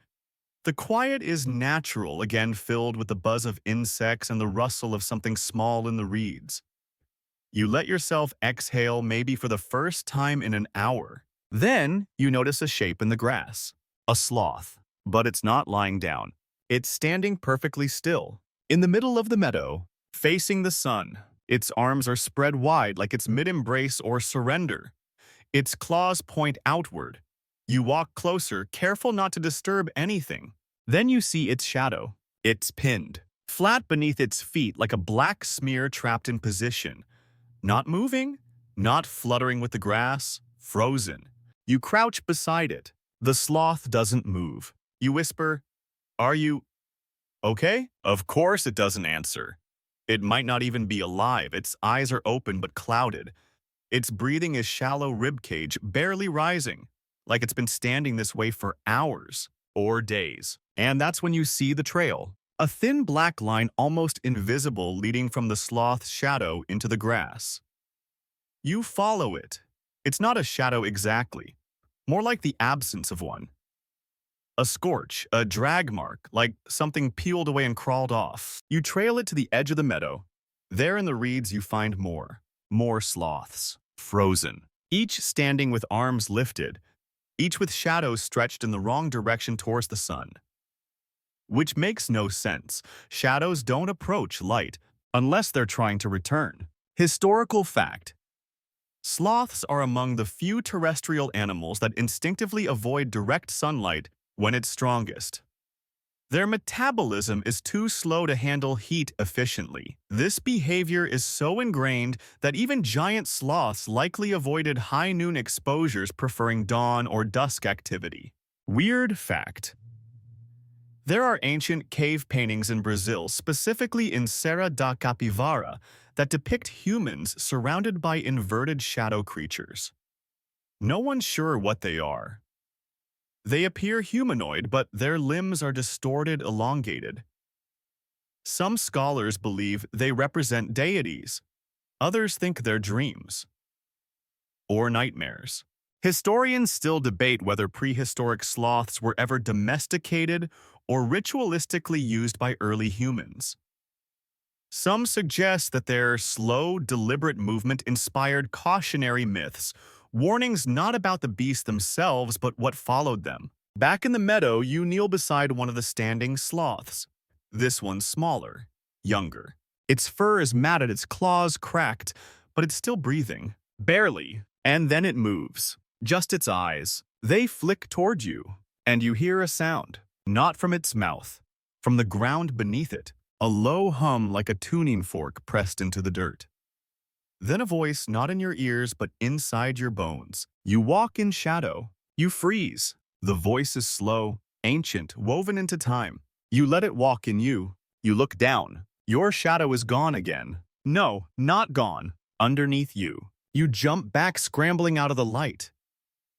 The quiet is natural, again filled with the buzz of insects and the rustle of something small in the reeds. You let yourself exhale, maybe for the first time in an hour. Then you notice a shape in the grass. A sloth. But it's not lying down. It's standing perfectly still. In the middle of the meadow, facing the sun. Its arms are spread wide like it's mid-embrace or surrender. Its claws point outward. You walk closer, careful not to disturb anything. Then you see its shadow. It's pinned, flat beneath its feet like a black smear trapped in position. Not moving, not fluttering with the grass, frozen. You crouch beside it. The sloth doesn't move. You whisper, "Are you okay?" Of course it doesn't answer. It might not even be alive. Its eyes are open but clouded. Its breathing is shallow ribcage, barely rising, like it's been standing this way for hours or days. And that's when you see the trail. A thin black line almost invisible leading from the sloth's shadow into the grass. You follow it. It's not a shadow exactly, more like the absence of one. A scorch, a drag mark, like something peeled away and crawled off. You trail it to the edge of the meadow. There in the reeds you find more sloths, frozen, each standing with arms lifted, each with shadows stretched in the wrong direction towards the sun. Which makes no sense. Shadows don't approach light unless they're trying to return. Historical fact. Sloths are among the few terrestrial animals that instinctively avoid direct sunlight when it's strongest. Their metabolism is too slow to handle heat efficiently. This behavior is so ingrained that even giant sloths likely avoided high noon exposures, preferring dawn or dusk activity. Weird fact. There are ancient cave paintings in Brazil, specifically in Serra da Capivara, that depict humans surrounded by inverted shadow creatures. No one's sure what they are. They appear humanoid, but their limbs are distorted, elongated. Some scholars believe they represent deities. Others think they're dreams or nightmares. Historians still debate whether prehistoric sloths were ever domesticated or ritualistically used by early humans. Some suggest that their slow, deliberate movement inspired cautionary myths, warnings not about the beasts themselves but what followed them. Back in the meadow, you kneel beside one of the standing sloths. This one's smaller, younger. Its fur is matted, its claws cracked, but it's still breathing. Barely. And then it moves. Just its eyes. They flick toward you, and you hear a sound. Not from its mouth, from the ground beneath it. A low hum like a tuning fork pressed into the dirt. Then a voice not in your ears but inside your bones. You walk in shadow. You freeze. The voice is slow, ancient, woven into time. You let it walk in you. You look down. Your shadow is gone again. No, not gone. Underneath you. You jump back, scrambling out of the light.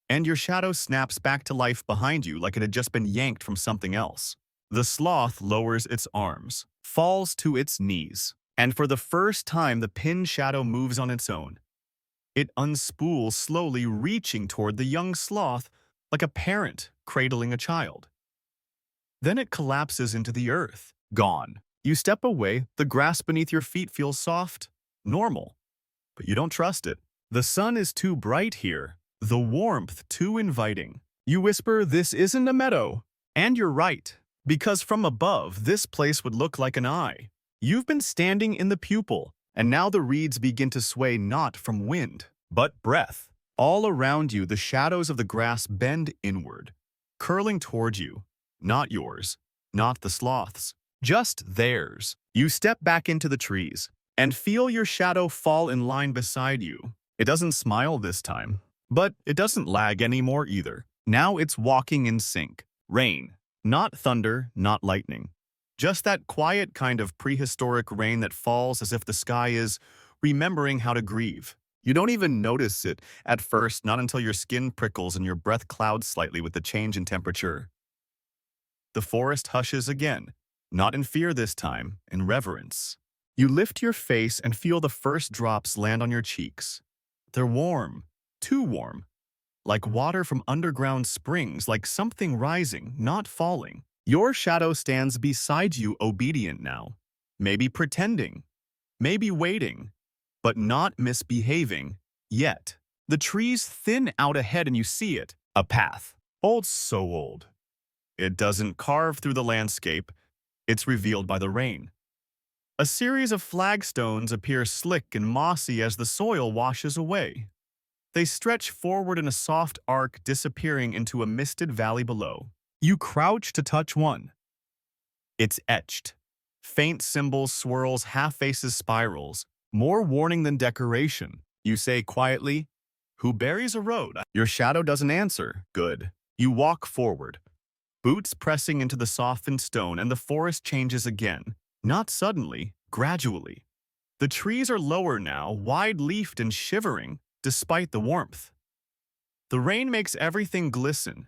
And your shadow snaps back to life behind you like it had just been yanked from something else. The sloth lowers its arms, falls to its knees, and for the first time the pinned shadow moves on its own. It unspools slowly, reaching toward the young sloth like a parent cradling a child. Then it collapses into the earth, gone. You step away, the grass beneath your feet feels soft, normal, but you don't trust it. The sun is too bright here, the warmth too inviting. You whisper, "This isn't a meadow." And you're right. Because from above, this place would look like an eye. You've been standing in the pupil, and now the reeds begin to sway not from wind, but breath. All around you, the shadows of the grass bend inward, curling toward you. Not yours, not the sloth's, just theirs. You step back into the trees, and feel your shadow fall in line beside you. It doesn't smile this time, but it doesn't lag anymore either. Now it's walking in sync. Rain. Not thunder, not lightning. Just that quiet kind of prehistoric rain that falls as if the sky is remembering how to grieve. You don't even notice it at first, not until your skin prickles and your breath clouds slightly with the change in temperature. The forest hushes again, not in fear this time, in reverence. You lift your face and feel the first drops land on your cheeks. They're warm, too warm. Like water from underground springs, like something rising, not falling. Your shadow stands beside you, obedient now. Maybe pretending, maybe waiting, but not misbehaving yet. The trees thin out ahead and you see it, a path. Old, so old. It doesn't carve through the landscape, it's revealed by the rain. A series of flagstones appear slick and mossy as the soil washes away. They stretch forward in a soft arc, disappearing into a misted valley below. You crouch to touch one. It's etched. Faint symbols, swirls, half-faces, spirals. More warning than decoration. You say quietly, "Who buries a road?" Your shadow doesn't answer. Good. You walk forward, boots pressing into the softened stone, and the forest changes again. Not suddenly, gradually. The trees are lower now, wide-leafed and shivering, despite the warmth. The rain makes everything glisten,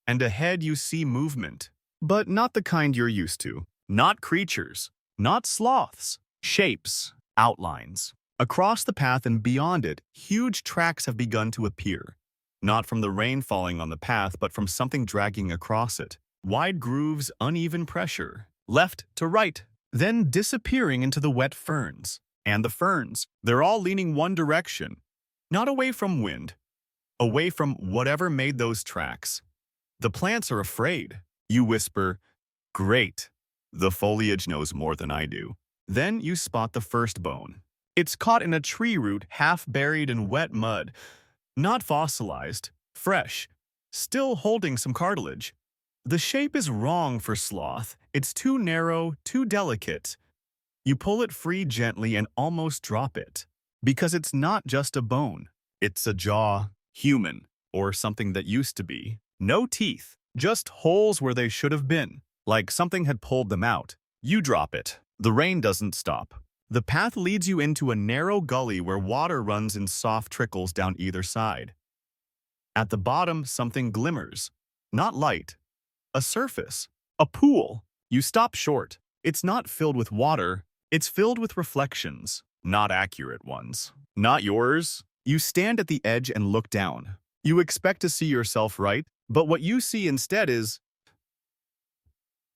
and ahead you see movement. But not the kind you're used to. Not creatures. Not sloths. Shapes. Outlines. Across the path and beyond it, huge tracks have begun to appear. Not from the rain falling on the path, but from something dragging across it. Wide grooves, uneven pressure. Left to right. Then disappearing into the wet ferns. And the ferns, they're all leaning one direction. Not away from wind. Away from whatever made those tracks. The plants are afraid. You whisper, "Great. The foliage knows more than I do." Then you spot the first bone. It's caught in a tree root, half buried in wet mud. Not fossilized, fresh, still holding some cartilage. The shape is wrong for sloth. It's too narrow, too delicate. You pull it free gently and almost drop it. Because it's not just a bone. It's a jaw, human, or something that used to be. No teeth, just holes where they should have been, like something had pulled them out. You drop it. The rain doesn't stop. The path leads you into a narrow gully where water runs in soft trickles down either side. At the bottom, something glimmers. Not light. A surface. A pool. You stop short. It's not filled with water. It's filled with reflections. Not accurate ones. Not yours. You stand at the edge and look down. You expect to see yourself right, but what you see instead is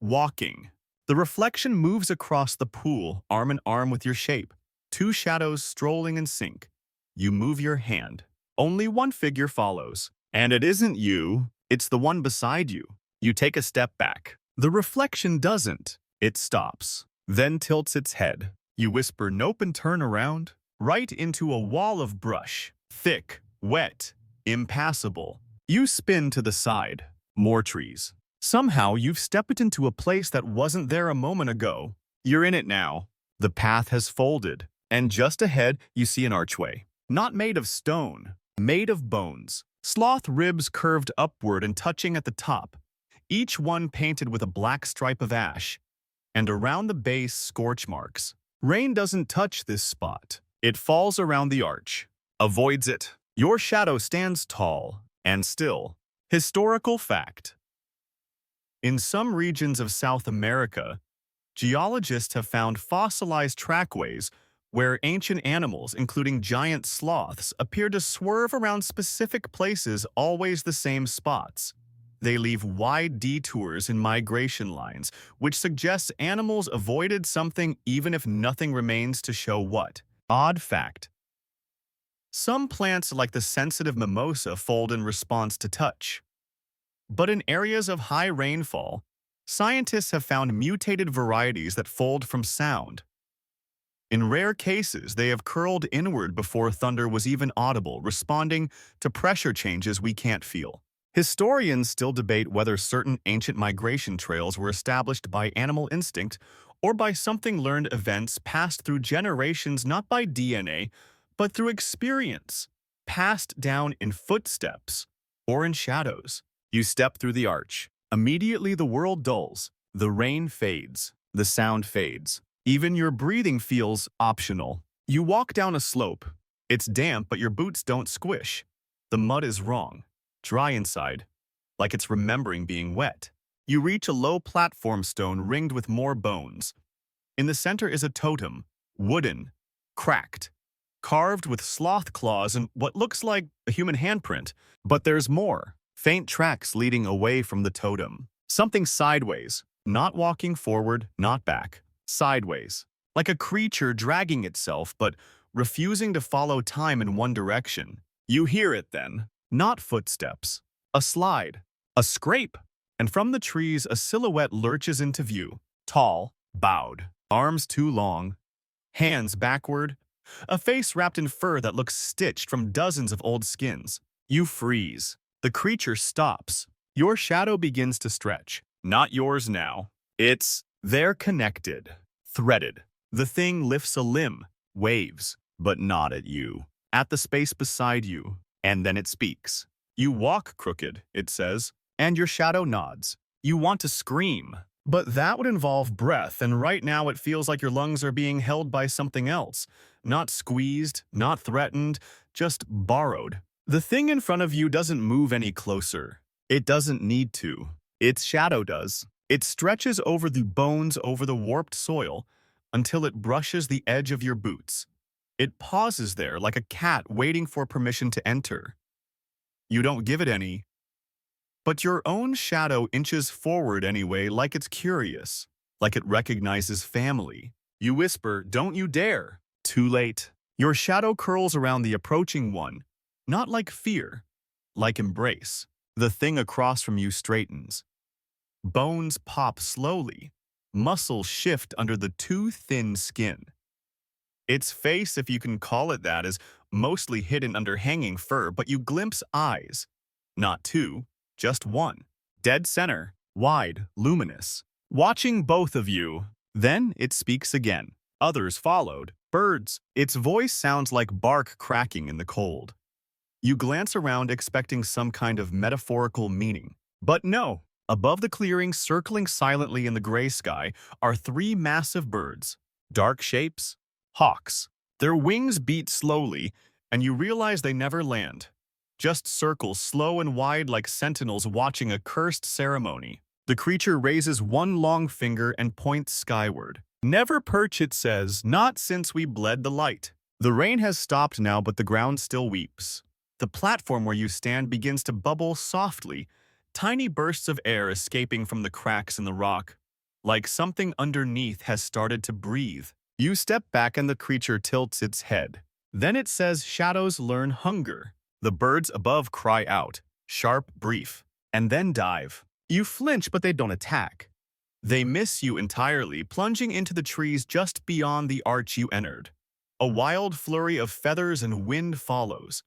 walking. The reflection moves across the pool, arm in arm with your shape. Two shadows strolling in sync. You move your hand. Only one figure follows. And it isn't you, it's the one beside you. You take a step back. The reflection doesn't. It stops, then tilts its head. You whisper nope and turn around, right into a wall of brush. Thick, wet, impassable. You spin to the side. More trees. Somehow, you've stepped into a place that wasn't there a moment ago. You're in it now. The path has folded, and just ahead, you see an archway. Not made of stone, made of bones. Sloth ribs curved upward and touching at the top, each one painted with a black stripe of ash, and around the base, scorch marks. Rain doesn't touch this spot. It falls around the arch, avoids it. Your shadow stands tall and still. Historical fact. In some regions of South America, geologists have found fossilized trackways where ancient animals, including giant sloths, appear to swerve around specific places, always the same spots. They leave wide detours in migration lines, which suggests animals avoided something even if nothing remains to show what. Odd fact. Some plants like the sensitive mimosa fold in response to touch. But in areas of high rainfall, scientists have found mutated varieties that fold from sound. In rare cases, they have curled inward before thunder was even audible, responding to pressure changes we can't feel. Historians still debate whether certain ancient migration trails were established by animal instinct or by something learned events passed through generations, not by DNA, but through experience, passed down in footsteps or in shadows. You step through the arch. Immediately the world dulls. The rain fades. The sound fades. Even your breathing feels optional. You walk down a slope. It's damp, but your boots don't squish. The mud is wrong. Dry inside, like it's remembering being wet. You reach a low platform stone ringed with more bones. In the center is a totem, wooden, cracked, carved with sloth claws and what looks like a human handprint. But there's more. Faint tracks leading away from the totem. Something sideways, not walking forward, not back. Sideways, like a creature dragging itself but refusing to follow time in one direction. You hear it then. Not footsteps. A slide. A scrape. And from the trees, a silhouette lurches into view. Tall, bowed, arms too long, hands backward, A face wrapped in fur that looks stitched from dozens of old skins. You freeze. The creature stops. Your shadow begins to stretch. Not yours now. They're connected. Threaded. The thing lifts a limb, waves, but not at you. At the space beside you. And then it speaks. You walk crooked, it says, and your shadow nods. You want to scream, but that would involve breath, and right now it feels like your lungs are being held by something else. Not squeezed, not threatened, just borrowed. The thing in front of you doesn't move any closer. It doesn't need to. Its shadow does. It stretches over the bones, over the warped soil, until it brushes the edge of your boots. It pauses there like a cat waiting for permission to enter. You don't give it any. But your own shadow inches forward anyway, like it's curious, like it recognizes family. You whisper, "Don't you dare." Too late. Your shadow curls around the approaching one, not like fear, like embrace. The thing across from you straightens. Bones pop slowly. Muscles shift under the too thin skin. Its face, if you can call it that, is mostly hidden under hanging fur, but you glimpse eyes. Not two, just one. Dead center, wide, luminous. Watching both of you. Then it speaks again. Others followed. Birds. Its voice sounds like bark cracking in the cold. You glance around expecting some kind of metaphorical meaning. But no. Above the clearing, circling silently in the gray sky, are three massive birds. Dark shapes. Hawks. Their wings beat slowly, and you realize they never land. Just circles slow and wide like sentinels watching a cursed ceremony. The creature raises one long finger and points skyward. "Never perch," it says, "not since we bled the light." The rain has stopped now, but the ground still weeps. The platform where you stand begins to bubble softly, tiny bursts of air escaping from the cracks in the rock, like something underneath has started to breathe. You step back and the creature tilts its head. Then it says, "Shadows learn hunger." The birds above cry out, sharp, brief, and then dive. You flinch, but they don't attack. They miss you entirely, plunging into the trees just beyond the arch you entered. A wild flurry of feathers and wind follows.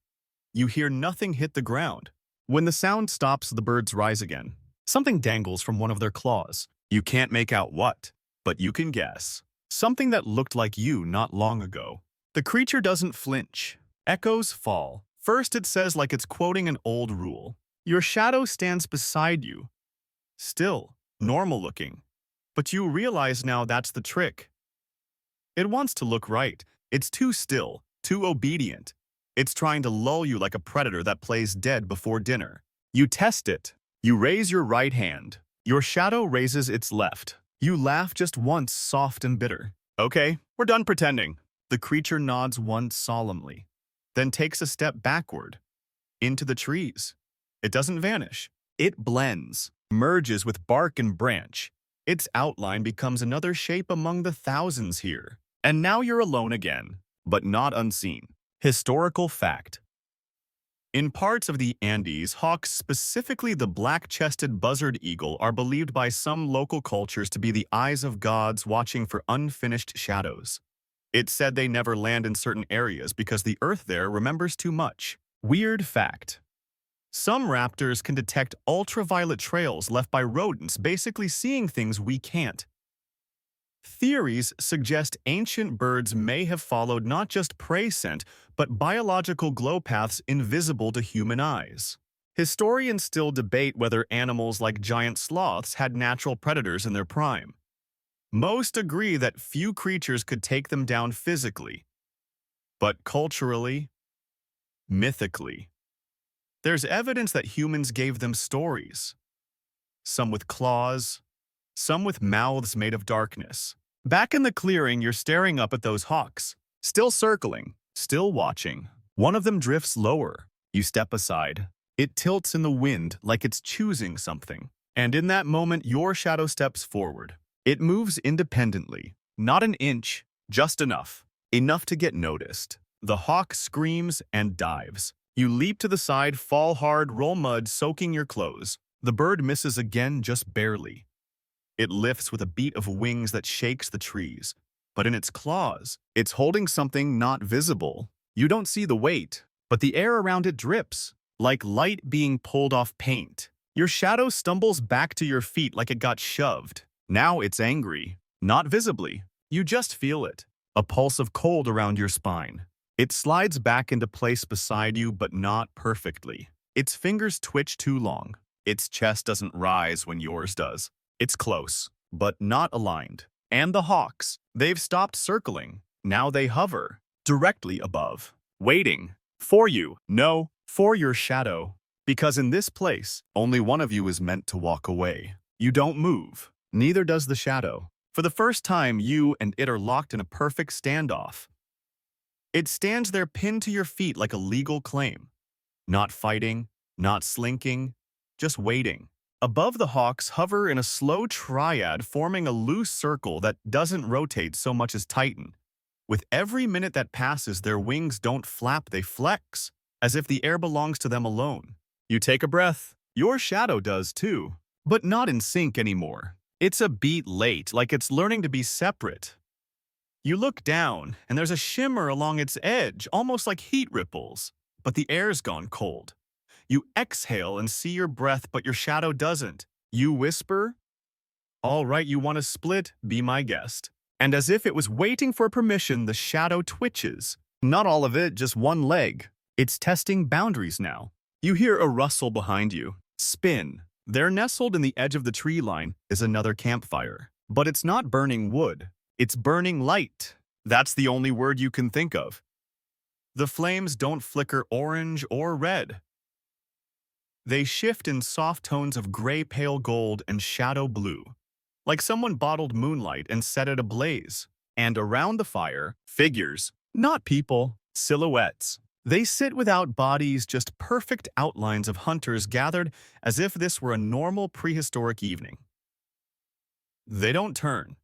You hear nothing hit the ground. When the sound stops, the birds rise again. Something dangles from one of their claws. You can't make out what, but you can guess. Something that looked like you not long ago. The creature doesn't flinch. Echoes fall. First it says like it's quoting an old rule. Your shadow stands beside you. Still, normal looking. But you realize now that's the trick. It wants to look right. It's too still, too obedient. It's trying to lull you like a predator that plays dead before dinner. You test it. You raise your right hand. Your shadow raises its left. You laugh just once, soft and bitter. "Okay, we're done pretending." The creature nods once solemnly, then takes a step backward, into the trees. It doesn't vanish. It blends, merges with bark and branch. Its outline becomes another shape among the thousands here. And now you're alone again, but not unseen. Historical fact. In parts of the Andes, hawks, specifically the black-chested buzzard eagle, are believed by some local cultures to be the eyes of gods watching for unfinished shadows. It's said they never land in certain areas because the earth there remembers too much. Weird fact. Some raptors can detect ultraviolet trails left by rodents, basically seeing things we can't. Theories suggest ancient birds may have followed not just prey scent, but biological glow paths invisible to human eyes. Historians still debate whether animals like giant sloths had natural predators in their prime. Most agree that few creatures could take them down physically. But culturally, mythically, there's evidence that humans gave them stories. Some with claws, some with mouths made of darkness. Back in the clearing, you're staring up at those hawks, still circling, still watching. One of them drifts lower. You step aside. It tilts in the wind like it's choosing something. And in that moment, your shadow steps forward. It moves independently. Not an inch, just enough. Enough to get noticed. The hawk screams and dives. You leap to the side, fall hard, roll mud, soaking your clothes. The bird misses again, just barely. It lifts with a beat of wings that shakes the trees. but in its claws, it's holding something not visible. You don't see the weight, but the air around it drips, like light being pulled off paint. Your shadow stumbles back to your feet like it got shoved. Now it's angry, not visibly. You just feel it, a pulse of cold around your spine. It slides back into place beside you, but not perfectly. Its fingers twitch too long. Its chest doesn't rise when yours does. It's close, but not aligned. And the hawks, they've stopped circling. Now they hover, directly above, waiting for you. No, for your shadow. Because in this place, only one of you is meant to walk away. You don't move. Neither does the shadow. For the first time, you and it are locked in a perfect standoff. It stands there pinned to your feet like a legal claim. Not fighting, not slinking, just waiting. Above the hawks hover in a slow triad, forming a loose circle that doesn't rotate so much as tighten. With every minute that passes, their wings don't flap, they flex, as if the air belongs to them alone. You take a breath. Your shadow does too, but not in sync anymore. It's a beat late, like it's learning to be separate. You look down, and there's a shimmer along its edge, almost like heat ripples, but the air's gone cold. You exhale and see your breath, but your shadow doesn't. You whisper, "All right, you want to split? Be my guest." And as if it was waiting for permission, the shadow twitches. Not all of it, just one leg. It's testing boundaries now. You hear a rustle behind you. Spin. There, nestled in the edge of the tree line, is another campfire. But it's not burning wood. It's burning light. That's the only word you can think of. The flames don't flicker orange or red. They shift in soft tones of gray pale gold and shadow blue, like someone bottled moonlight and set it ablaze. And around the fire, figures, not people, silhouettes. They sit without bodies, just perfect outlines of hunters gathered as if this were a normal prehistoric evening. They don't turn.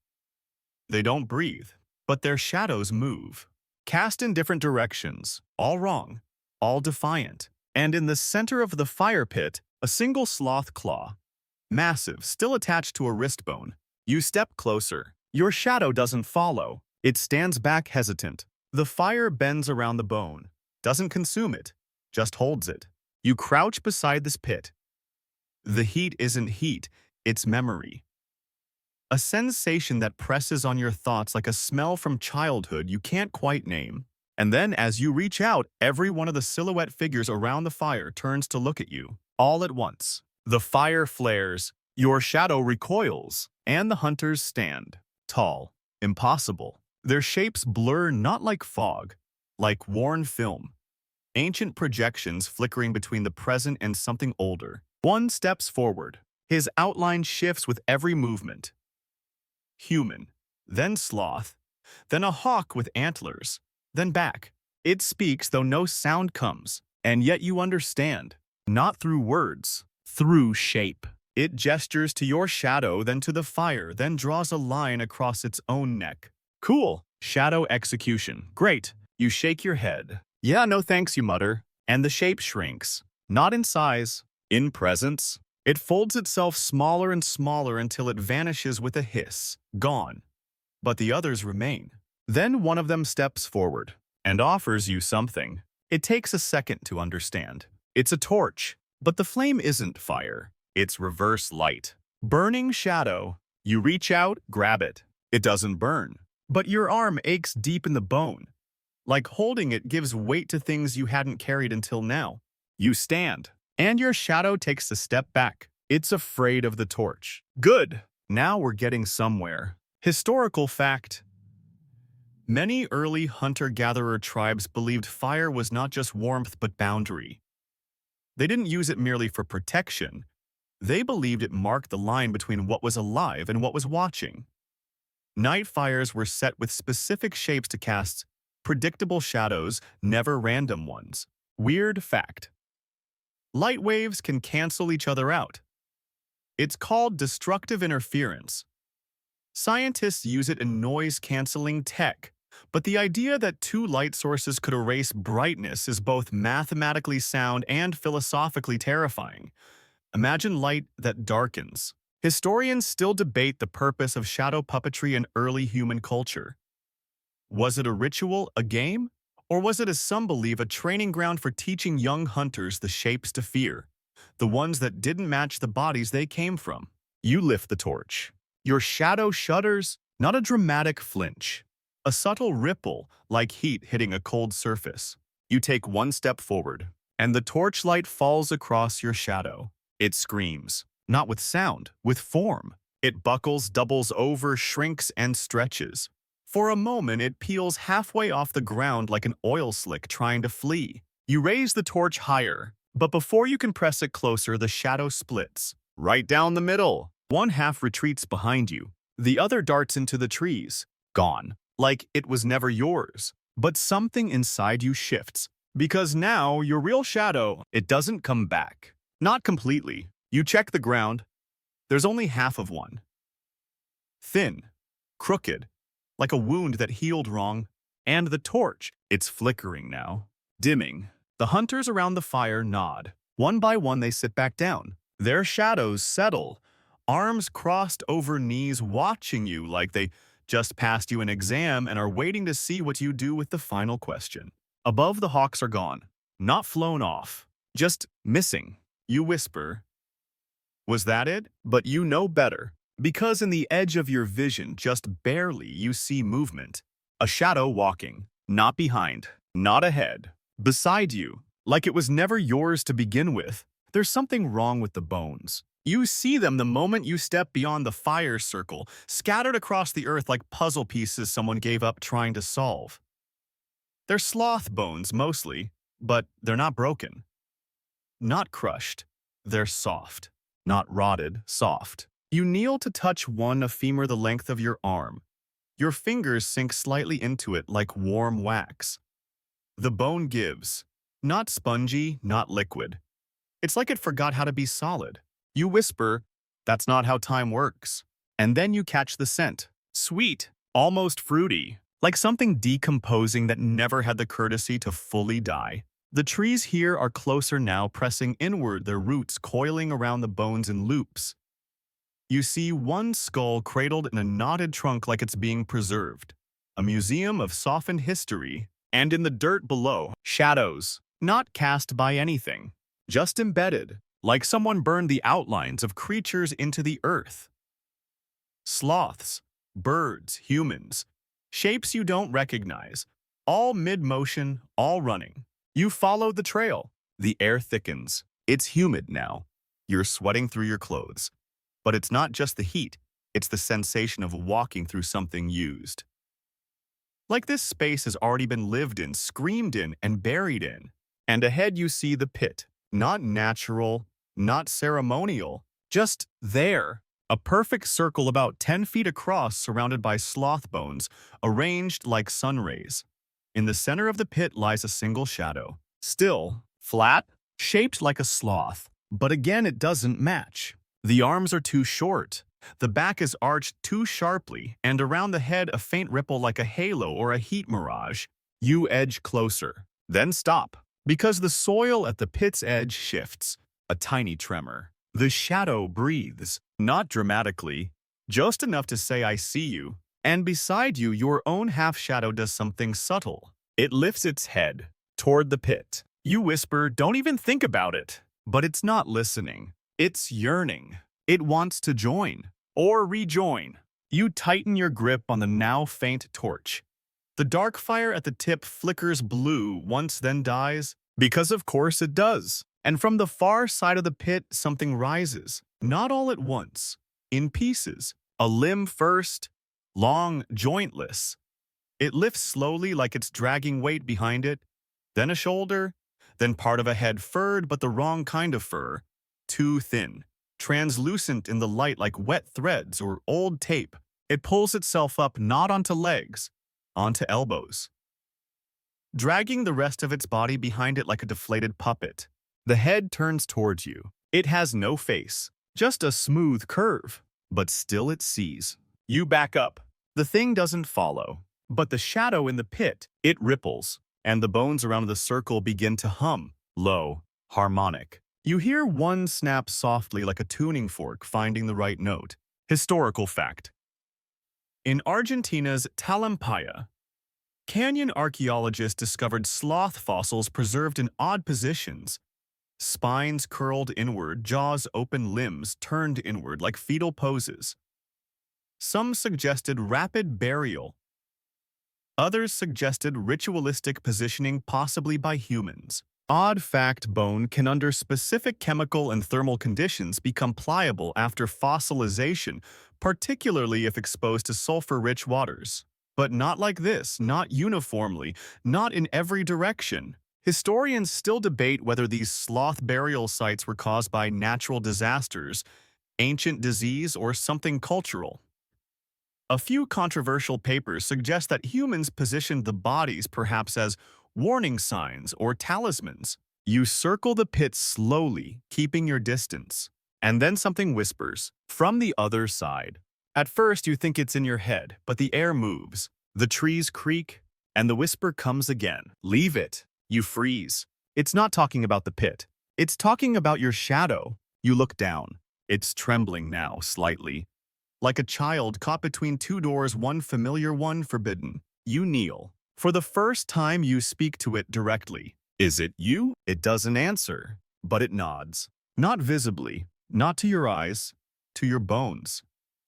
They don't breathe, but their shadows move, cast in different directions, all wrong, all defiant. And in the center of the fire pit, a single sloth claw, massive, still attached to a wrist bone. You step closer. Your shadow doesn't follow. It stands back hesitant. The fire bends around the bone, doesn't consume it, just holds it. You crouch beside this pit. The heat isn't heat, it's memory. A sensation that presses on your thoughts like a smell from childhood you can't quite name. And then as you reach out, every one of the silhouette figures around the fire turns to look at you, all at once. The fire flares, your shadow recoils, and the hunters stand, tall, impossible. Their shapes blur not like fog, like worn film. Ancient projections flickering between the present and something older. One steps forward. His outline shifts with every movement. Human, then sloth, then a hawk with antlers, then back. It speaks though no sound comes, and yet you understand. Not through words, through shape. It gestures to your shadow, then to the fire, then draws a line across its own neck. Cool. Shadow execution. Great. You shake your head. Yeah, no thanks, you mutter. And the shape shrinks. Not in size, in presence. It folds itself smaller and smaller until it vanishes with a hiss. Gone. But the others remain. Then one of them steps forward and offers you something. It takes a second to understand. It's a torch, but the flame isn't fire. It's reverse light. Burning shadow. You reach out, grab it. It doesn't burn, but your arm aches deep in the bone. Like holding it gives weight to things you hadn't carried until now. You stand, and your shadow takes a step back. It's afraid of the torch. Good. Now we're getting somewhere. Historical fact. Many early hunter-gatherer tribes believed fire was not just warmth but boundary. They didn't use it merely for protection. They believed it marked the line between what was alive and what was watching. Night fires were set with specific shapes to cast predictable shadows, never random ones. Weird fact. Light waves can cancel each other out. It's called destructive interference. Scientists use it in noise-canceling tech, but the idea that two light sources could erase brightness is both mathematically sound and philosophically terrifying. Imagine light that darkens. Historians still debate the purpose of shadow puppetry in early human culture. Was it a ritual, a game? Or was it, as some believe, a training ground for teaching young hunters the shapes to fear? The ones that didn't match the bodies they came from. You lift the torch. Your shadow shudders, not a dramatic flinch. A subtle ripple, like heat hitting a cold surface. You take one step forward, and the torchlight falls across your shadow. It screams, not with sound, with form. It buckles, doubles over, shrinks, and stretches. For a moment, it peels halfway off the ground like an oil slick trying to flee. You raise the torch higher, but before you can press it closer, the shadow splits. Right down the middle. One half retreats behind you. The other darts into the trees. Gone. Like it was never yours. But something inside you shifts. Because now, your real shadow, it doesn't come back. Not completely. You check the ground. There's only half of one. Thin. Crooked. Like a wound that healed wrong. And the torch, it's flickering now. Dimming. The hunters around the fire nod. One by one they sit back down. Their shadows settle. Arms crossed over knees, watching you like they just passed you an exam and are waiting to see what you do with the final question. Above, the hawks are gone. Not flown off. Just missing. You whisper, "Was that it?" But you know better. Because in the edge of your vision, just barely, you see movement. A shadow walking. Not behind. Not ahead. Beside you. Like it was never yours to begin with. There's something wrong with the bones. You see them the moment you step beyond the fire circle, scattered across the earth like puzzle pieces someone gave up trying to solve. They're sloth bones, mostly, but they're not broken. Not crushed. They're soft. Not rotted, soft. You kneel to touch one, a femur the length of your arm. Your fingers sink slightly into it like warm wax. The bone gives. Not spongy, not liquid. It's like it forgot how to be solid. You whisper, "That's not how time works." And then you catch the scent. Sweet, almost fruity, like something decomposing that never had the courtesy to fully die. The trees here are closer now, pressing inward, their roots coiling around the bones in loops. You see one skull cradled in a knotted trunk like it's being preserved. A museum of softened history, and in the dirt below, shadows, not cast by anything, just embedded, like someone burned the outlines of creatures into the earth. Sloths, birds, humans, shapes you don't recognize, all mid-motion, all running. You follow the trail. The air thickens. It's humid now. You're sweating through your clothes. But it's not just the heat, it's the sensation of walking through something used. Like this space has already been lived in, screamed in, and buried in. And ahead you see the pit. Not natural, not ceremonial, just there. A perfect circle about 10 feet across surrounded by sloth bones, arranged like sun rays. In the center of the pit lies a single shadow. Still, flat, shaped like a sloth. But again, it doesn't match. The arms are too short. The back is arched too sharply, and around the head a faint ripple like a halo or a heat mirage. You edge closer, then stop, because the soil at the pit's edge shifts. A tiny tremor. The shadow breathes, not dramatically, just enough to say, "I see you." And beside you, your own half-shadow does something subtle. It lifts its head toward the pit. You whisper, "Don't even think about it." But it's not listening. It's yearning. It wants to join, or rejoin. You tighten your grip on the now faint torch. The dark fire at the tip flickers blue once, then dies, because of course it does. And from the far side of the pit, something rises, not all at once, in pieces. A limb first, long, jointless. It lifts slowly like it's dragging weight behind it, then a shoulder, then part of a head furred, but the wrong kind of fur, too thin, translucent in the light like wet threads or old tape. It pulls itself up not onto legs, onto elbows, dragging the rest of its body behind it like a deflated puppet. The head turns towards you. It has no face, just a smooth curve, but still it sees. You back up. The thing doesn't follow, but the shadow in the pit, it ripples, and the bones around the circle begin to hum, low, harmonic. You hear one snap softly like a tuning fork finding the right note. Historical fact. In Argentina's Talampaya, Canyon archaeologists discovered sloth fossils preserved in odd positions. Spines curled inward, jaws open, limbs turned inward like fetal poses. Some suggested rapid burial. Others suggested ritualistic positioning, possibly by humans. Odd fact: bone can under specific chemical and thermal conditions become pliable after fossilization, particularly if exposed to sulfur-rich waters. But not like this, not uniformly, not in every direction. Historians still debate whether these sloth burial sites were caused by natural disasters, ancient disease, or something cultural. A few controversial papers suggest that humans positioned the bodies perhaps as warning signs or talismans. You circle the pit slowly, keeping your distance, and then something whispers from the other side. At first, you think it's in your head, but the air moves, the trees creak, and the whisper comes again. Leave it. You freeze. It's not talking about the pit. It's talking about your shadow. You look down. It's trembling now, slightly. Like a child caught between two doors, one familiar, one forbidden. You kneel. For the first time, you speak to it directly. Is it you? It doesn't answer, but it nods. Not visibly, not to your eyes, to your bones.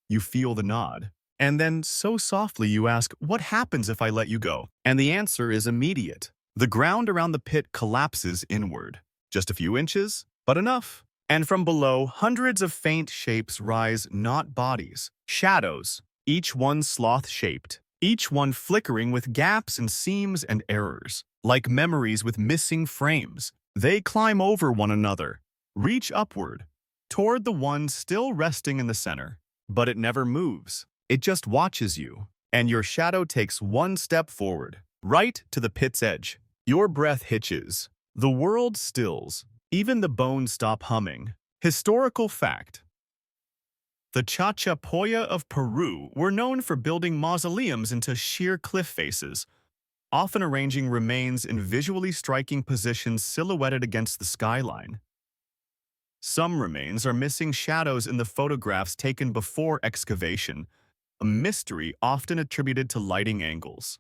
You feel the nod. And then, so softly, you ask, what happens if I let you go? And the answer is immediate. The ground around the pit collapses inward. Just a few inches, but enough. And from below, hundreds of faint shapes rise, not bodies, shadows, each one sloth-shaped, each one flickering with gaps and seams and errors, like memories with missing frames. They climb over one another, reach upward, toward the one still resting in the center. But it never moves. It just watches you, and your shadow takes one step forward, right to the pit's edge. Your breath hitches. The world stills. Even the bones stop humming. Historical fact: the Chachapoya of Peru were known for building mausoleums into sheer cliff faces, often arranging remains in visually striking positions silhouetted against the skyline. Some remains are missing shadows in the photographs taken before excavation, a mystery often attributed to lighting angles.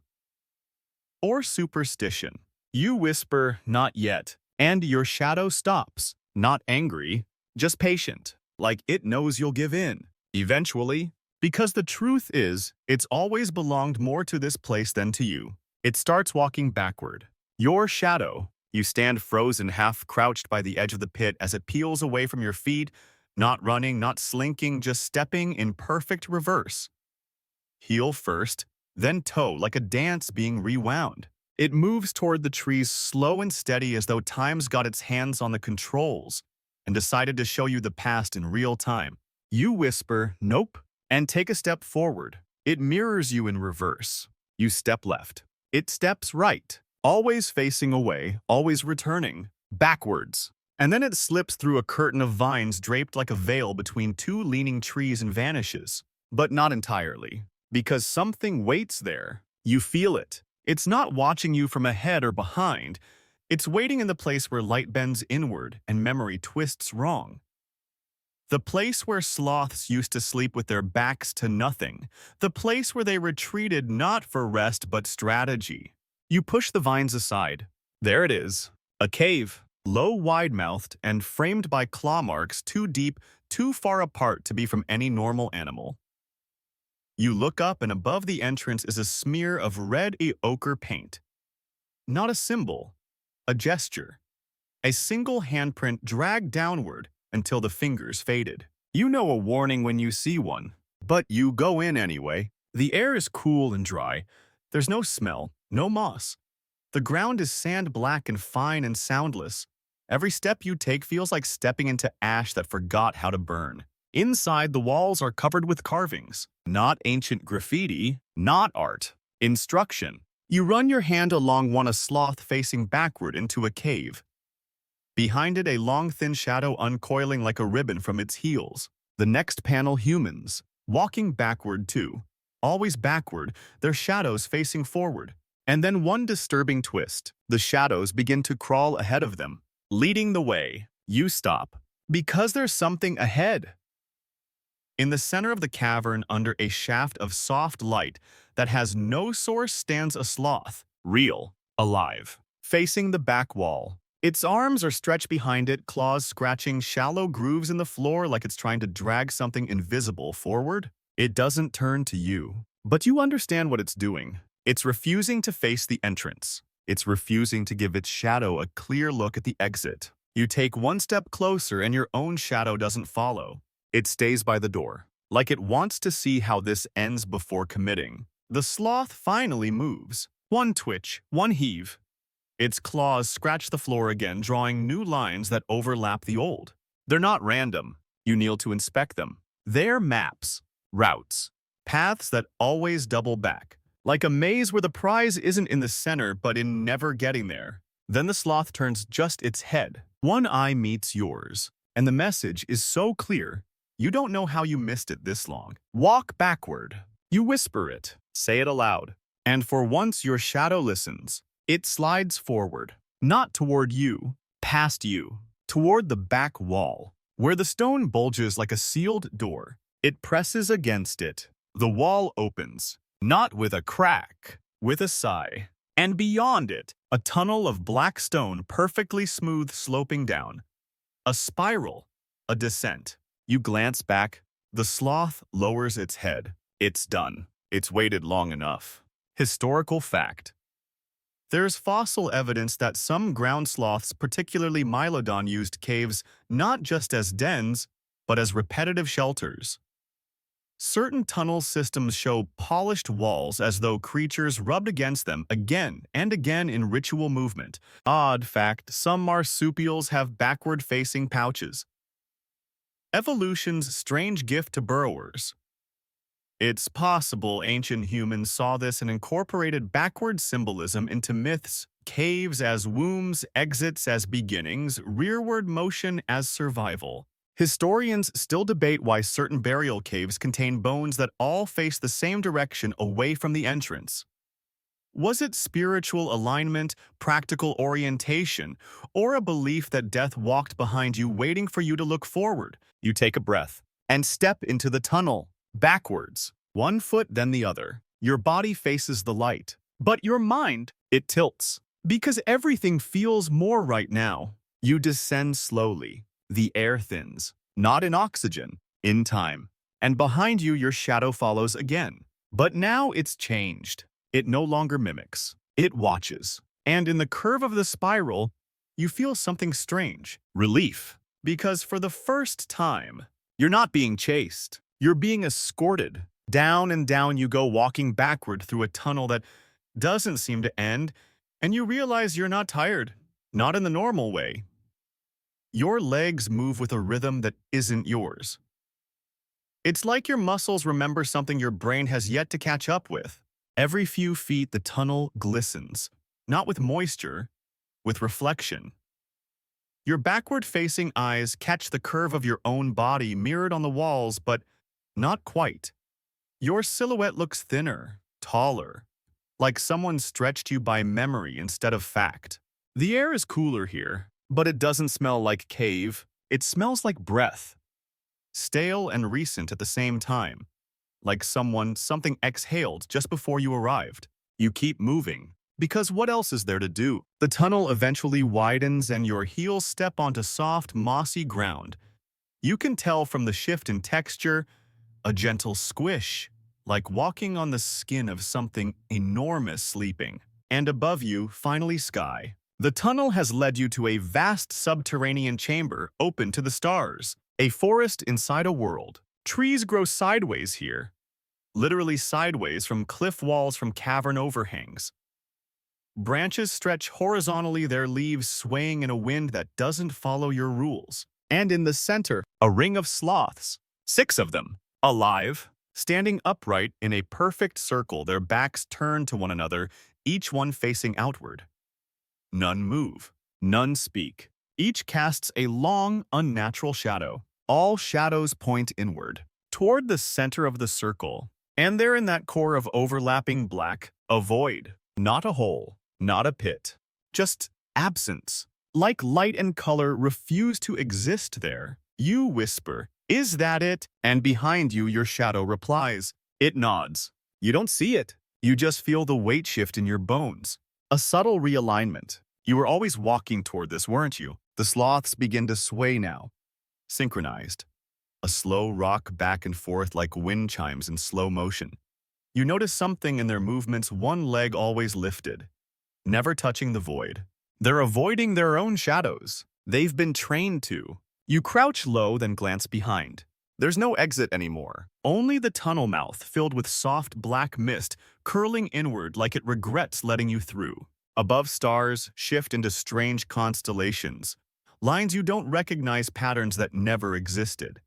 Or superstition. You whisper, "Not yet," and your shadow stops, not angry, just patient, like it knows you'll give in, eventually, because the truth is, it's always belonged more to this place than to you. It starts walking backward. Your shadow. You stand frozen, half-crouched by the edge of the pit as it peels away from your feet, not running, not slinking, just stepping in perfect reverse. Heel first, then toe, like a dance being rewound. It moves toward the trees slow and steady, as though time's got its hands on the controls and decided to show you the past in real time. You whisper, "Nope," and take a step forward. It mirrors you in reverse. You step left. It steps right, always facing away, always returning, backwards. And then it slips through a curtain of vines draped like a veil between two leaning trees and vanishes. But not entirely, because something waits there. You feel it. It's not watching you from ahead or behind. It's waiting in the place where light bends inward and memory twists wrong. The place where sloths used to sleep with their backs to nothing. The place where they retreated not for rest but strategy. You push the vines aside. There it is. A cave, low, wide-mouthed, and framed by claw marks too deep, too far apart to be from any normal animal. You look up, and above the entrance is a smear of red ochre paint. Not a symbol, a gesture. A single handprint dragged downward until the fingers faded. You know a warning when you see one, but you go in anyway. The air is cool and dry. There's no smell, no moss. The ground is sand black and fine and soundless. Every step you take feels like stepping into ash that forgot how to burn. Inside, the walls are covered with carvings. Not ancient graffiti, not art. Instruction. You run your hand along one, a sloth facing backward into a cave. Behind it, a long, thin shadow uncoiling like a ribbon from its heels. The next panel, humans. Walking backward, too. Always backward, their shadows facing forward. And then one disturbing twist. The shadows begin to crawl ahead of them, leading the way. You stop. Because there's something ahead. In the center of the cavern, under a shaft of soft light that has no source, stands a sloth, real, alive, facing the back wall. Its arms are stretched behind it, claws scratching shallow grooves in the floor like it's trying to drag something invisible forward. It doesn't turn to you, but you understand what it's doing. It's refusing to face the entrance. It's refusing to give its shadow a clear look at the exit. You take one step closer and your own shadow doesn't follow. It stays by the door, like it wants to see how this ends before committing. The sloth finally moves. One twitch, one heave. Its claws scratch the floor again, drawing new lines that overlap the old. They're not random. You kneel to inspect them. They're maps, routes, paths that always double back, like a maze where the prize isn't in the center but in never getting there. Then the sloth turns just its head. One eye meets yours, and the message is so clear, you don't know how you missed it this long. Walk backward. You whisper it, say it aloud, and for once your shadow listens. It slides forward, not toward you, past you, toward the back wall, where the stone bulges like a sealed door. It presses against it. The wall opens, not with a crack, with a sigh. And beyond it, a tunnel of black stone perfectly smooth sloping down. A spiral, a descent. You glance back. The sloth lowers its head. It's done. It's waited long enough. Historical fact. There's fossil evidence that some ground sloths, particularly Mylodon, used caves not just as dens, but as repetitive shelters. Certain tunnel systems show polished walls as though creatures rubbed against them again and again in ritual movement. Odd fact, some marsupials have backward-facing pouches. Evolution's strange gift to burrowers. It's possible ancient humans saw this and incorporated backward symbolism into myths, caves as wombs, exits as beginnings, rearward motion as survival. Historians still debate why certain burial caves contain bones that all face the same direction away from the entrance. Was it spiritual alignment, practical orientation, or a belief that death walked behind you waiting for you to look forward? You take a breath and step into the tunnel. Backwards, one foot then the other. Your body faces the light, but your mind, it tilts. Because everything feels more right now. You descend slowly. The air thins, not in oxygen, in time. And behind you, your shadow follows again. But now it's changed. It no longer mimics. It watches. And in the curve of the spiral, you feel something strange. Relief. Because for the first time, you're not being chased. You're being escorted. Down and down you go, walking backward through a tunnel that doesn't seem to end, and you realize you're not tired. Not in the normal way. Your legs move with a rhythm that isn't yours. It's like your muscles remember something your brain has yet to catch up with. Every few feet, the tunnel glistens, not with moisture, with reflection. Your backward-facing eyes catch the curve of your own body mirrored on the walls, but not quite. Your silhouette looks thinner, taller, like someone stretched you by memory instead of fact. The air is cooler here, but it doesn't smell like cave. It smells like breath. Stale and recent at the same time, like something exhaled just before you arrived. You keep moving, because what else is there to do? The tunnel eventually widens and your heels step onto soft, mossy ground. You can tell from the shift in texture, a gentle squish, like walking on the skin of something enormous sleeping. And above you, finally sky. The tunnel has led you to a vast subterranean chamber open to the stars. A forest inside a world. Trees grow sideways here, literally sideways from cliff walls from cavern overhangs. Branches stretch horizontally, their leaves swaying in a wind that doesn't follow your rules. And in the center, a ring of sloths, 6 of them, alive, standing upright in a perfect circle, their backs turned to one another, each one facing outward. None move, none speak. Each casts a long, unnatural shadow. All shadows point inward, toward the center of the circle. And there in that core of overlapping black, a void, not a hole, not a pit, just absence. Like light and color refuse to exist there. You whisper, "Is that it?" And behind you, your shadow replies. It nods. You don't see it. You just feel the weight shift in your bones. A subtle realignment. You were always walking toward this, weren't you? The sloths begin to sway now, synchronized. A slow rock back and forth like wind chimes in slow motion. You notice something in their movements, one leg always lifted, never touching the void. They're avoiding their own shadows. They've been trained to. You crouch low, then glance behind. There's no exit anymore, only the tunnel mouth filled with soft black mist curling inward like it regrets letting you through. Above, stars shift into strange constellations, lines you don't recognize, patterns that never existed.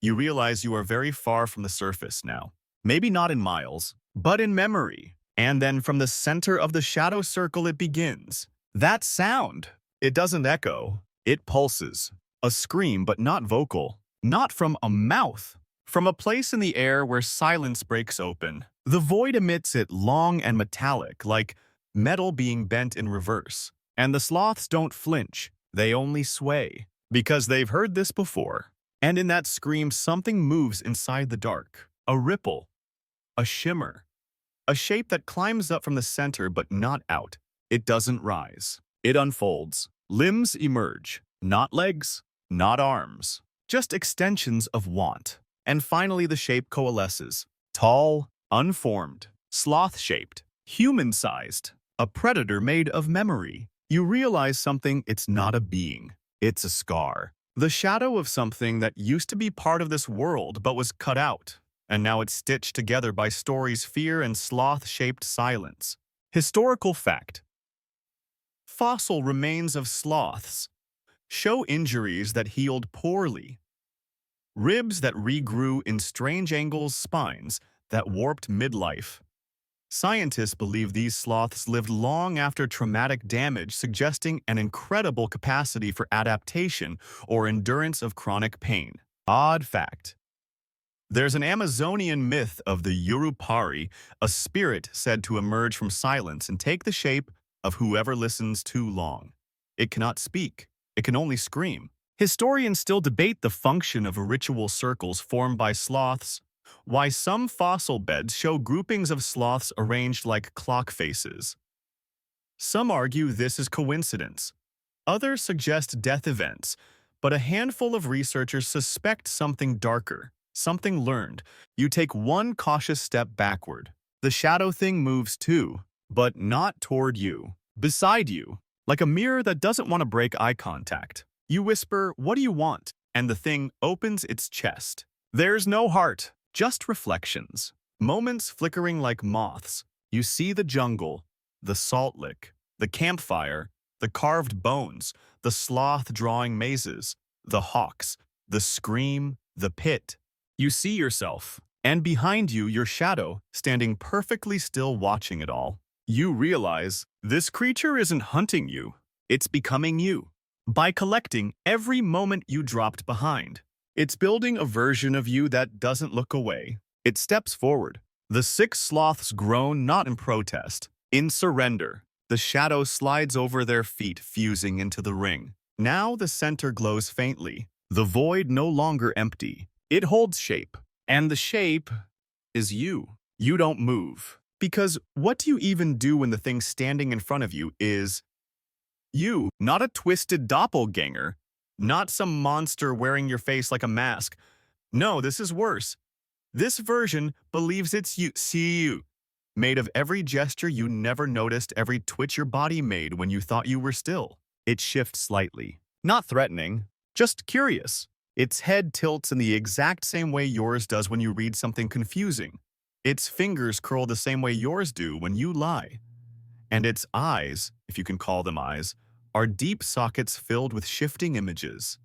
You realize you are very far from the surface now. Maybe not in miles, but in memory. And then from the center of the shadow circle it begins. That sound. It doesn't echo. It pulses. A scream, but not vocal. Not from a mouth. From a place in the air where silence breaks open. The void emits it, long and metallic, like metal being bent in reverse. And the sloths don't flinch. They only sway. Because they've heard this before. And in that scream, something moves inside the dark. A ripple. A shimmer. A shape that climbs up from the center but not out. It doesn't rise. It unfolds. Limbs emerge. Not legs, not arms. Just extensions of want. And finally the shape coalesces. Tall, unformed, sloth-shaped, human-sized. A predator made of memory. You realize something, it's not a being. It's a scar. The shadow of something that used to be part of this world but was cut out. And now it's stitched together by stories, fear, and sloth-shaped silence. Historical fact. Fossil remains of sloths show injuries that healed poorly. Ribs that regrew in strange angles, spines that warped midlife. Scientists believe these sloths lived long after traumatic damage, suggesting an incredible capacity for adaptation or endurance of chronic pain. Odd fact. There's an Amazonian myth of the Yurupari, a spirit said to emerge from silence and take the shape of whoever listens too long. It cannot speak. It can only scream. Historians still debate the function of ritual circles formed by sloths, why some fossil beds show groupings of sloths arranged like clock faces. Some argue this is coincidence. Others suggest death events, but a handful of researchers suspect something darker. Something learned. You take one cautious step backward. The shadow thing moves too, but not toward you. Beside you, like a mirror that doesn't want to break eye contact. You whisper, "What do you want?" And the thing opens its chest. There's no heart, just reflections. Moments flickering like moths. You see the jungle, the salt lick, the campfire, the carved bones, the sloth drawing mazes, the hawks, the scream, the pit. You see yourself, and behind you, your shadow, standing perfectly still watching it all. You realize this creature isn't hunting you, it's becoming you. By collecting every moment you dropped behind. It's building a version of you that doesn't look away. It steps forward. The 6 sloths groan not in protest, in surrender. The shadow slides over their feet, fusing into the ring. Now the center glows faintly, the void no longer empty. It holds shape, and the shape is you. You don't move. Because what do you even do when the thing standing in front of you is you? Not a twisted doppelganger, not some monster wearing your face like a mask. No, this is worse. This version believes it's you. See you. Made of every gesture you never noticed, every twitch your body made when you thought you were still. It shifts slightly. Not threatening, just curious. Its head tilts in the exact same way yours does when you read something confusing. Its fingers curl the same way yours do when you lie. And its eyes, if you can call them eyes, are deep sockets filled with shifting images.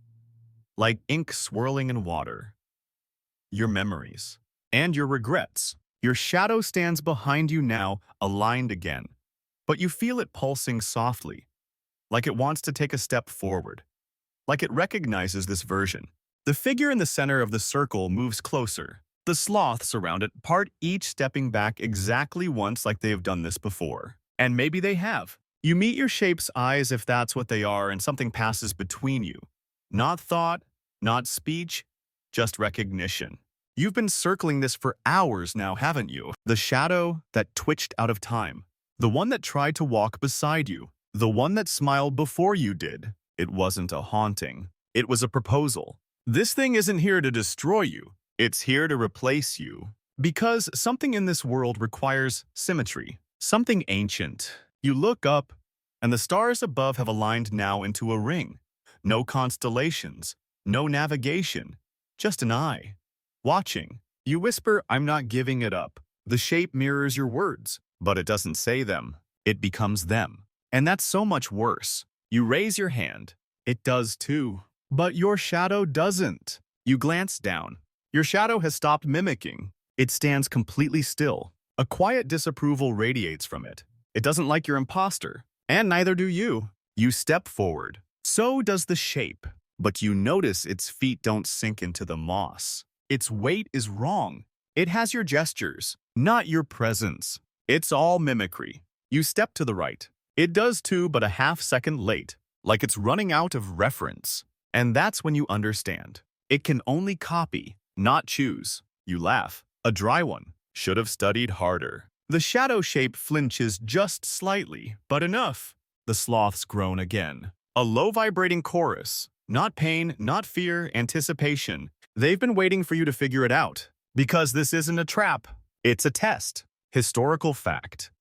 Like ink swirling in water. Your memories. And your regrets. Your shadow stands behind you now, aligned again. But you feel it pulsing softly. Like it wants to take a step forward. Like it recognizes this version. The figure in the center of the circle moves closer. The sloths around it part, each stepping back exactly once, like they have done this before. And maybe they have. You meet your shape's eyes, if that's what they are, and something passes between you. Not thought, not speech, just recognition. You've been circling this for hours now, haven't you? The shadow that twitched out of time. The one that tried to walk beside you. The one that smiled before you did. It wasn't a haunting. It was a proposal. This thing isn't here to destroy you. It's here to replace you. Because something in this world requires symmetry. Something ancient. You look up, and the stars above have aligned now into a ring. No constellations. No navigation. Just an eye. Watching. You whisper, "I'm not giving it up." The shape mirrors your words, but it doesn't say them. It becomes them. And that's so much worse. You raise your hand. It does too. But your shadow doesn't. You glance down. Your shadow has stopped mimicking. It stands completely still. A quiet disapproval radiates from it. It doesn't like your imposter. And neither do you. You step forward. So does the shape. But you notice its feet don't sink into the moss. Its weight is wrong. It has your gestures, not your presence. It's all mimicry. You step to the right. It does too, but a half-second late, like it's running out of reference. And that's when you understand. It can only copy, not choose. You laugh. A dry one. Should have studied harder. The shadow shape flinches just slightly, but enough. The sloths groan again. A low-vibrating chorus. Not pain, not fear, anticipation. They've been waiting for you to figure it out. Because this isn't a trap. It's a test. Historical fact.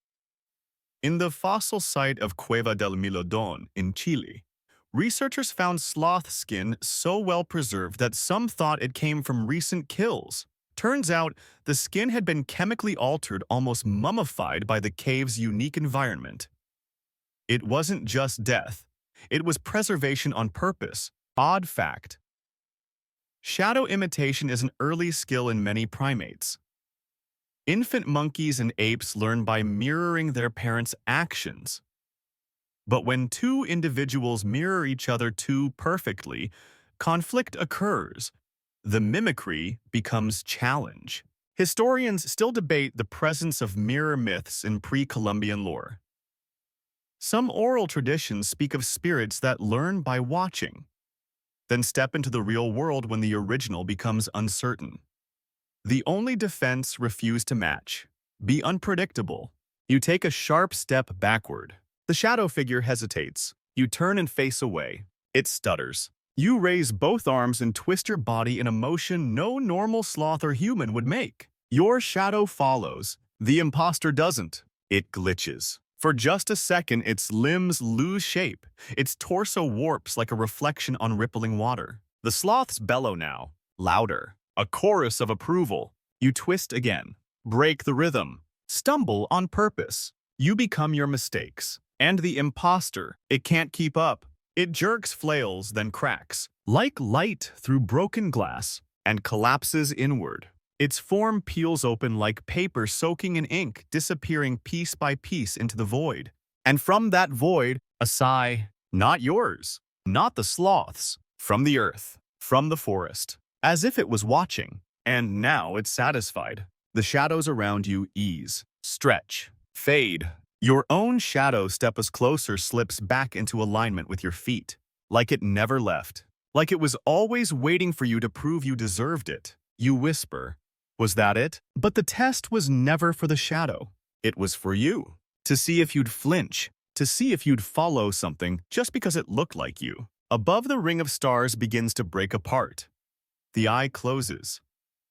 In the fossil site of Cueva del Milodon in Chile, researchers found sloth skin so well preserved that some thought it came from recent kills. Turns out, the skin had been chemically altered, almost mummified by the cave's unique environment. It wasn't just death. It was preservation on purpose. Odd fact. Shadow imitation is an early skill in many primates. Infant monkeys and apes learn by mirroring their parents' actions. But when two individuals mirror each other too perfectly, conflict occurs. The mimicry becomes challenge. Historians still debate the presence of mirror myths in pre-Columbian lore. Some oral traditions speak of spirits that learn by watching, then step into the real world when the original becomes uncertain. The only defense: refuse to match. Be unpredictable. You take a sharp step backward. The shadow figure hesitates. You turn and face away. It stutters. You raise both arms and twist your body in a motion no normal sloth or human would make. Your shadow follows. The imposter doesn't. It glitches. For just a second, its limbs lose shape. Its torso warps like a reflection on rippling water. The sloths bellow now, louder. A chorus of approval. You twist again. Break the rhythm. Stumble on purpose. You become your mistakes. And the imposter, it can't keep up. It jerks, flails, then cracks, like light through broken glass, and collapses inward. Its form peels open like paper soaking in ink, disappearing piece by piece into the void. And from that void, a sigh, not yours, not the sloth's, from the earth, from the forest, as if it was watching. And now it's satisfied. The shadows around you ease, stretch, fade. Your own shadow steps closer, slips back into alignment with your feet, like it never left, like it was always waiting for you to prove you deserved it. You whisper, "Was that it?" But the test was never for the shadow. It was for you, to see if you'd flinch, to see if you'd follow something just because it looked like you. Above, the ring of stars begins to break apart. The eye closes.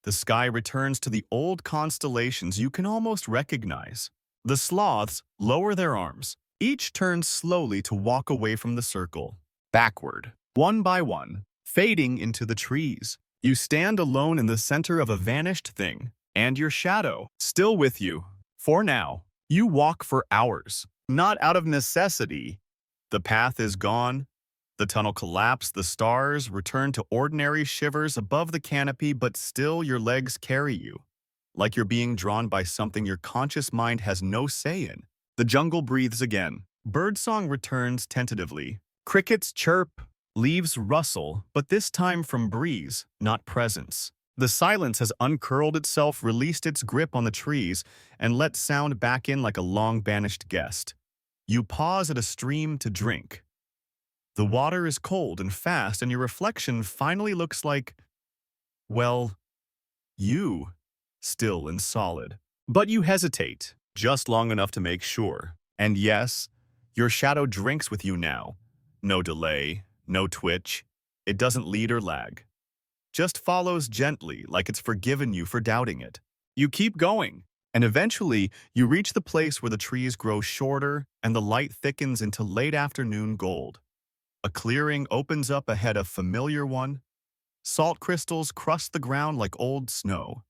The sky returns to the old constellations you can almost recognize. The sloths lower their arms. Each turns slowly to walk away from the circle, backward, one by one, fading into the trees. You stand alone in the center of a vanished thing, and your shadow, still with you. For now, you walk for hours, not out of necessity. The path is gone. The tunnel collapsed. The stars return to ordinary shivers above the canopy, but still your legs carry you, like you're being drawn by something your conscious mind has no say in. The jungle breathes again. Birdsong returns tentatively. Crickets chirp, leaves rustle, but this time from breeze, not presence. The silence has uncurled itself, released its grip on the trees, and let sound back in like a long-banished guest. You pause at a stream to drink. The water is cold and fast, and your reflection finally looks like Well, you, still and solid. But you hesitate, just long enough to make sure. And yes, your shadow drinks with you now. No delay, no twitch. It doesn't lead or lag. Just follows gently like it's forgiven you for doubting it. You keep going, and eventually you reach the place where the trees grow shorter and the light thickens into late afternoon gold. A clearing opens up ahead of familiar one. Salt crystals crust the ground like old snow.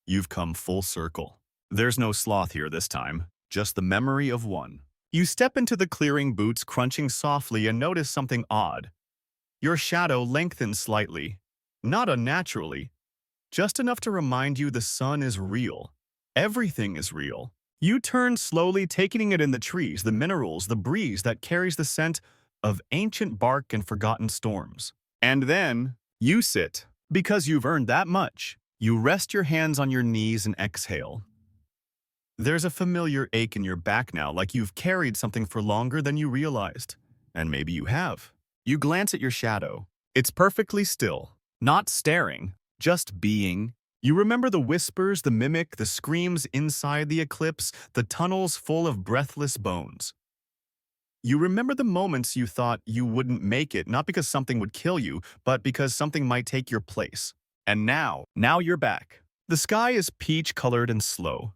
You've come full circle. There's no sloth here this time, just the memory of one. You step into the clearing, boots crunching softly, and notice something odd. Your shadow lengthens slightly, not unnaturally, just enough to remind you the sun is real. Everything is real. You turn slowly, taking it in the trees, the minerals, the breeze that carries the scent of ancient bark and forgotten storms. And then you sit, because you've earned that much. You rest your hands on your knees and exhale. There's a familiar ache in your back now, like you've carried something for longer than you realized. And maybe you have. You glance at your shadow. It's perfectly still, not staring, just being. You remember the whispers, the mimic, the screams inside the eclipse, the tunnels full of breathless bones. You remember the moments you thought you wouldn't make it, not because something would kill you, but because something might take your place. And now you're back. The sky is peach-colored and slow.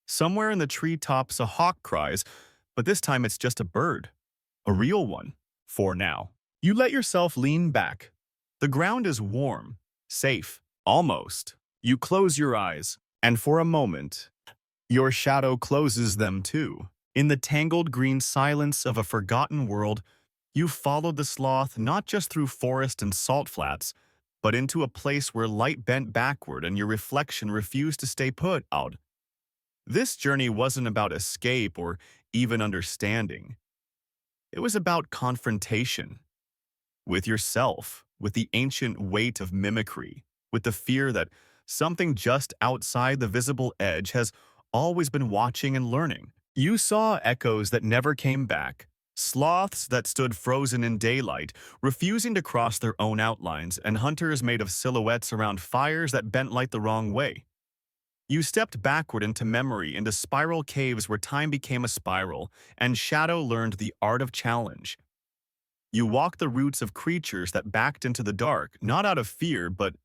Somewhere in the treetops a hawk cries, but this time it's just a bird. A real one. For now. You let yourself lean back. The ground is warm, safe, almost. You close your eyes, and for a moment, your shadow closes them too. In the tangled green silence of a forgotten world, you followed the sloth not just through forest and salt flats, but into a place where light bent backward and your reflection refused to stay put out. This journey wasn't about escape or even understanding. It was about confrontation. With yourself, with the ancient weight of mimicry, with the fear that something just outside the visible edge has always been watching and learning. You saw echoes that never came back, sloths that stood frozen in daylight, refusing to cross their own outlines, and hunters made of silhouettes around fires that bent light the wrong way. You stepped backward into memory, into spiral caves where time became a spiral, and shadow learned the art of challenge. You walked the routes of creatures that backed into the dark, not out of fear, but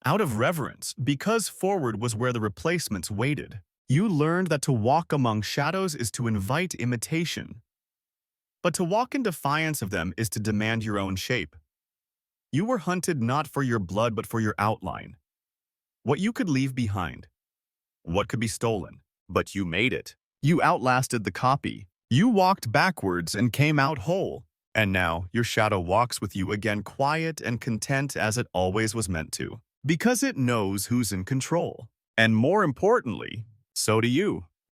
out of reverence, because forward was where the replacements waited. You learned that to walk among shadows is to invite imitation. But to walk in defiance of them is to demand your own shape. You were hunted not for your blood but for your outline. What you could leave behind. What could be stolen. But you made it. You outlasted the copy. You walked backwards and came out whole. And now your shadow walks with you again, quiet and content as it always was meant to. Because it knows who's in control. And more importantly, so do you.